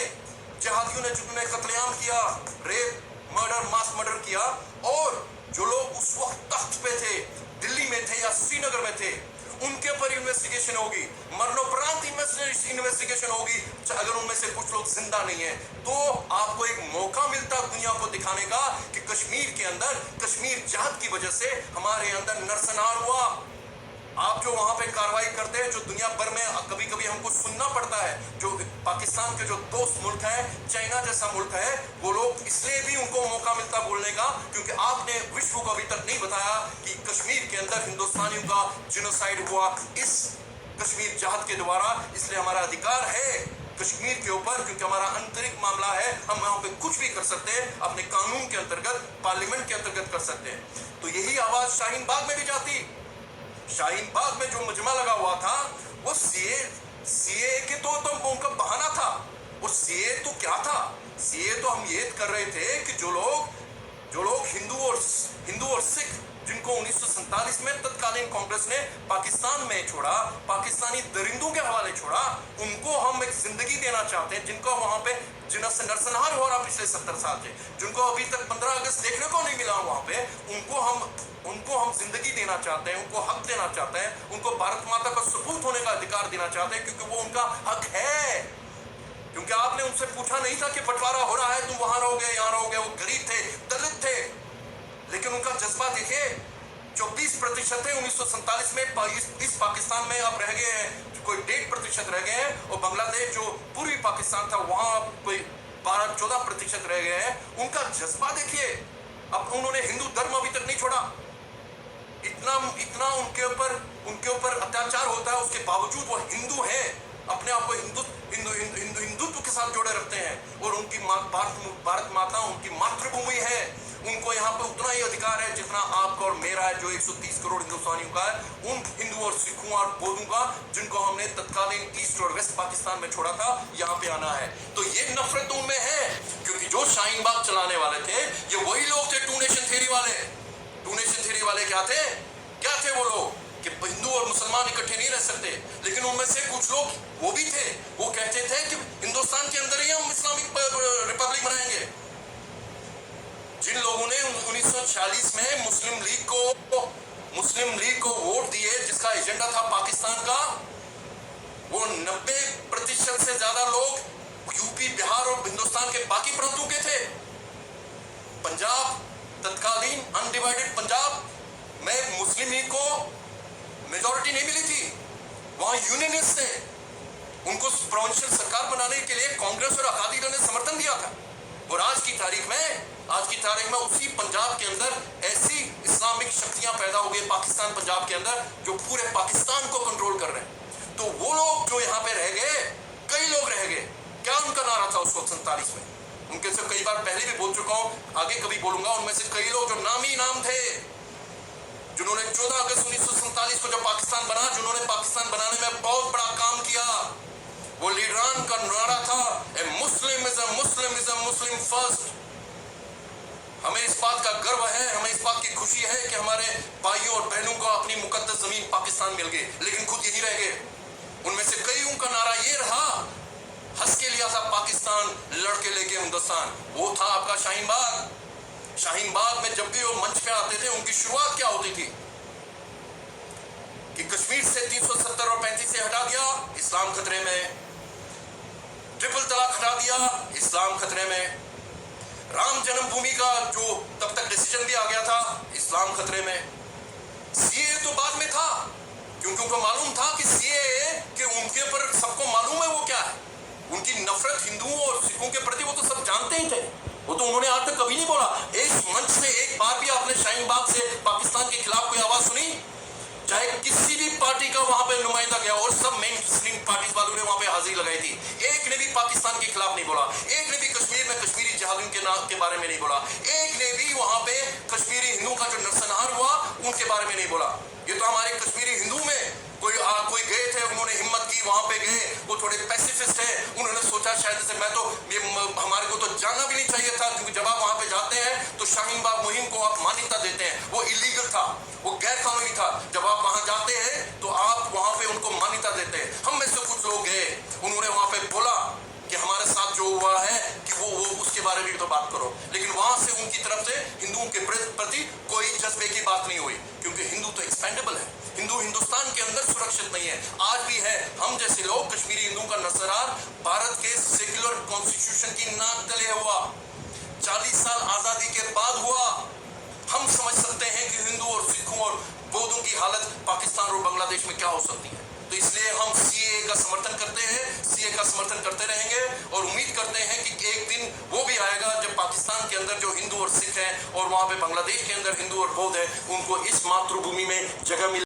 जिहादियों ने जिन्होंने कत्लेआम किया, रेप, मर्डर, मास मर्डर किया, और जो लोग उस वक्त तख्त पे थे, दिल्ली में थे या श्रीनगर में थे, उनके ऊपर इन्वेस्टिगेशन होगी, मरणोपरांत इन्वेस्टिगेशन होगी। अगर उनमें से कुछ लोग जिंदा नहीं है, तो आपको एक मौका मिलता दुनिया को दिखाने का कि कश्मीर के अंदर कश्मीर जहाद की वजह से हमारे अंदर नरसंहार हुआ। आप जो वहां पे कार्रवाई करते हैं, जो दुनिया भर में कभी कभी हमको सुनना पड़ता है, जो पाकिस्तान के जो दोस्त मुल्क है, चाइना जैसा मुल्क है, वो लोग इसलिए भी उनको मौका मिलता बोलने का क्योंकि आपने विश्व को अभी तक नहीं बताया कि कश्मीर के अंदर हिंदुस्तानियों का जेनोसाइड हुआ इस कश्मीर जहाद के द्वारा। इसलिए हमारा अधिकार है कश्मीर के ऊपर, क्योंकि हमारा आंतरिक मामला है, हम वहां पे कुछ भी कर सकते हैं, अपने कानून के अंतर्गत, पार्लियामेंट के अंतर्गत कर सकते हैं। तो यही आवाज शाहीन बाग में भी जाती। शाहीन बाग में जो मुजमा लगा हुआ था वो सीए के तो उनका बहाना था। और सीए तो क्या था? सीए तो हम ये कर रहे थे कि जो लोग हिंदू और सिख जिनको 1947 में तत्कालीन कांग्रेस ने पाकिस्तान में छोड़ा, पाकिस्तानी दरिंदों के हवाले छोड़ा, उनको हम एक जिंदगी देना चाहते हैं, जिनको वहां पे जिनसे नरसंहार हो रहा पिछले 70 साल से, जिनको अभी तक 15 अगस्त देखने को नहीं मिला वहां पे, उनको हम जिंदगी देना चाहते हैं, उनको हक देना चाहते हैं, उनको भारत माता का सपूत होने का अधिकार देना चाहते हैं, क्योंकि वो उनका हक है। क्योंकि आपने उनसे पूछा नहीं था कि बंटवारा हो रहा है, तुम वहां रहोगे, यहाँ रहोगे। वो गरीब थे, दलित थे, लेकिन उनका जज्बा देखिए, 24% थे 1947 में इस पाकिस्तान में अब रह गए हैं कोई 1.5% रह गए हैं, और बांग्लादेश जो पूर्वी पाकिस्तान था वहां कोई 12-14% रह गए हैं। उनका जज्बा देखिए। अब उन्होंने हिंदू धर्म अभी तक नहीं छोड़ा। इतना उनके ऊपर अत्याचार होता है, उसके बावजूद वो हिंदू है, अपने आप को हिंदुत्व के साथ जोड़े रखते हैं। और उनकी भारत माता उनकी मातृभूमि है, उनको यहाँ पे उतना ही अधिकार है जितना आपका और मेरा है, जो 130 करोड़ हिंदुस्तानियों का है, उन हिंदू और सिखों और बौद्धों का, जिनको हमने तत्कालीन ईस्ट और वेस्ट पाकिस्तान में छोड़ा था, यहाँ पे आना है। तो ये नफरत उनमें है, क्योंकि जो शाहीन बाग चलाने वाले थे ये वही लोग थे, टू नेशन थ्योरी वाले। टू नेशन थ्योरी वाले क्या थे वो लोग कि हिंदू और मुसलमान इकट्ठे नहीं रह सकते। लेकिन उनमें से कुछ लोग वो भी थे, वो कहते थे कि हिंदुस्तान के अंदर ही हम इस्लामिक रिपब्लिक बनाएंगे। जिन लोगों ने 1946 में मुस्लिम लीग को वोट दिए, जिसका एजेंडा था पाकिस्तान का, वो 90% से ज्यादा लोग यूपी, बिहार और हिंदुस्तान के बाकी प्रांतों के थे। पंजाब, तत्कालीन अनडिवाइडेड पंजाब में मुस्लिम लीग को मेजॉरिटी नहीं मिली थी, वहां यूनियनिस्ट थे, उनको प्रोविंशियल सरकार बनाने के लिए कांग्रेस और अकाली दल ने समर्थन दिया था। और आज की तारीख में उसी पंजाब के अंदर ऐसी इस्लामिक शक्तियां पैदा हो गई, पाकिस्तान पंजाब के अंदर, जो पूरे पाकिस्तान को कंट्रोल कर रहे हैं। तो वो लोग जो यहाँ पे रह गए, कई लोग रह गए। क्या उनका नारा था उस वक्त 47 में? उनके से कई बार पहले भी बोल चुका हूं, आगे कभी बोलूंगा। उनमें से कई लोग जो नामी नाम थे, जिन्होंने 14 अगस्त 1947 को जब पाकिस्तान बना, जिन्होंने पाकिस्तान बनाने में बहुत बड़ा काम किया, वो लीडरान का नारा था, ए Muslim is a Muslim first. हमें इस बात का गर्व है, हमें इस बात की खुशी है कि हमारे भाइयों और बहनों को अपनी मुकद्दस जमीन पाकिस्तान मिल गई, लेकिन खुद यही रह गए। उनमें से कईयों का नारा ये रहा, हंस के लिया था पाकिस्तान, लड़के लेके हिंदुस्तान, वो था आपका शाहीन बाग। शाहीन बाग में जब भी वो मंच पे आते थे, उनकी शुरुआत क्या होती थी कि कश्मीर से 370 और 35 से हटा दिया, इस्लाम खतरे में। ट्रिपल तलाक हटा दिया, इस्लाम खतरे में। राम जन्मभूमि का जो तब तक डिसीजन भी आ गया था, इस्लाम खतरे में। सीए तो बाद में था, क्योंकि उनको मालूम था कि सीए के उनके ऊपर सबको मालूम है वो क्या है, उनकी नफरत हिंदुओं और सिखों के प्रति वो तो सब जानते ही थे। वो तो उन्होंने आज तक कभी नहीं बोला। इस मंच से एक बार भी आपने शाहीन बाग से पाकिस्तान के खिलाफ कोई आवाज सुनी? चाहे किसी भी पार्टी का वहां पे नुमाइंदा गया, और सब मेन स्ट्रीम पार्टी वालों ने वहां पे हाजिरी लगाई थी, एक ने भी पाकिस्तान के खिलाफ नहीं बोला, एक ने भी कश्मीर में कश्मीरी जिहादियों के नाम के बारे में नहीं बोला, एक ने भी वहां पे कश्मीरी हिंदुओं का जो नरसंहार हुआ उनके बारे में नहीं बोला। ये तो हमारे कश्मीरी हिंदू में कोई गए थे, उन्होंने हिम्मत की, वहां पे गए, वो थोड़े पैसिफिस्ट है, उन्होंने सोचा शायद से मैं तो हमारे को तो जाना भी नहीं चाहिए था, क्योंकि जब आप वहां पे जाते हैं तो शाहीन बाग मुहिम को आप मान्यता देते हैं, वो इलीगल था, वो गैर कानूनी था। जब आप वहां जाते हैं तो आप वहां पे उनको मान्यता देते हैं। हम में से कुछ लोग गए, उन्होंने वहां पे बोला कि हमारे साथ जो हुआ है कि वो उसके बारे में भी तो बात करो, लेकिन वहां से उनकी तरफ से हिंदुओं के प्रति कोई जज्बे की बात नहीं हुई, क्योंकि हिंदू तो एक्सपेंडेबल है, हिंदू हिंदुस्तान के अंदर सुरक्षित नहीं है, आज भी है। हम जैसे लोग कश्मीरी हिंदुओं का नरसंहार भारत के सेक्युलर कॉन्स्टिट्यूशन की नाक तले हुआ, 40 साल आजादी के बाद हुआ। हम समझ सकते हैं कि हिंदू और सिखों और बौद्धों की हालत पाकिस्तान और बांग्लादेश में क्या हो सकती है। तो इसलिए हम सीए का समर्थन करते हैं, सीए का समर्थन करते रहेंगे, और उम्मीद करते हैं कि एक दिन वो भी आएगा जब पाकिस्तान के अंदर जो हिंदू और सिख हैं और वहां पे बांग्लादेश के अंदर हिंदू और बौद्ध है, उनको इस मातृभूमि में जगह मिले।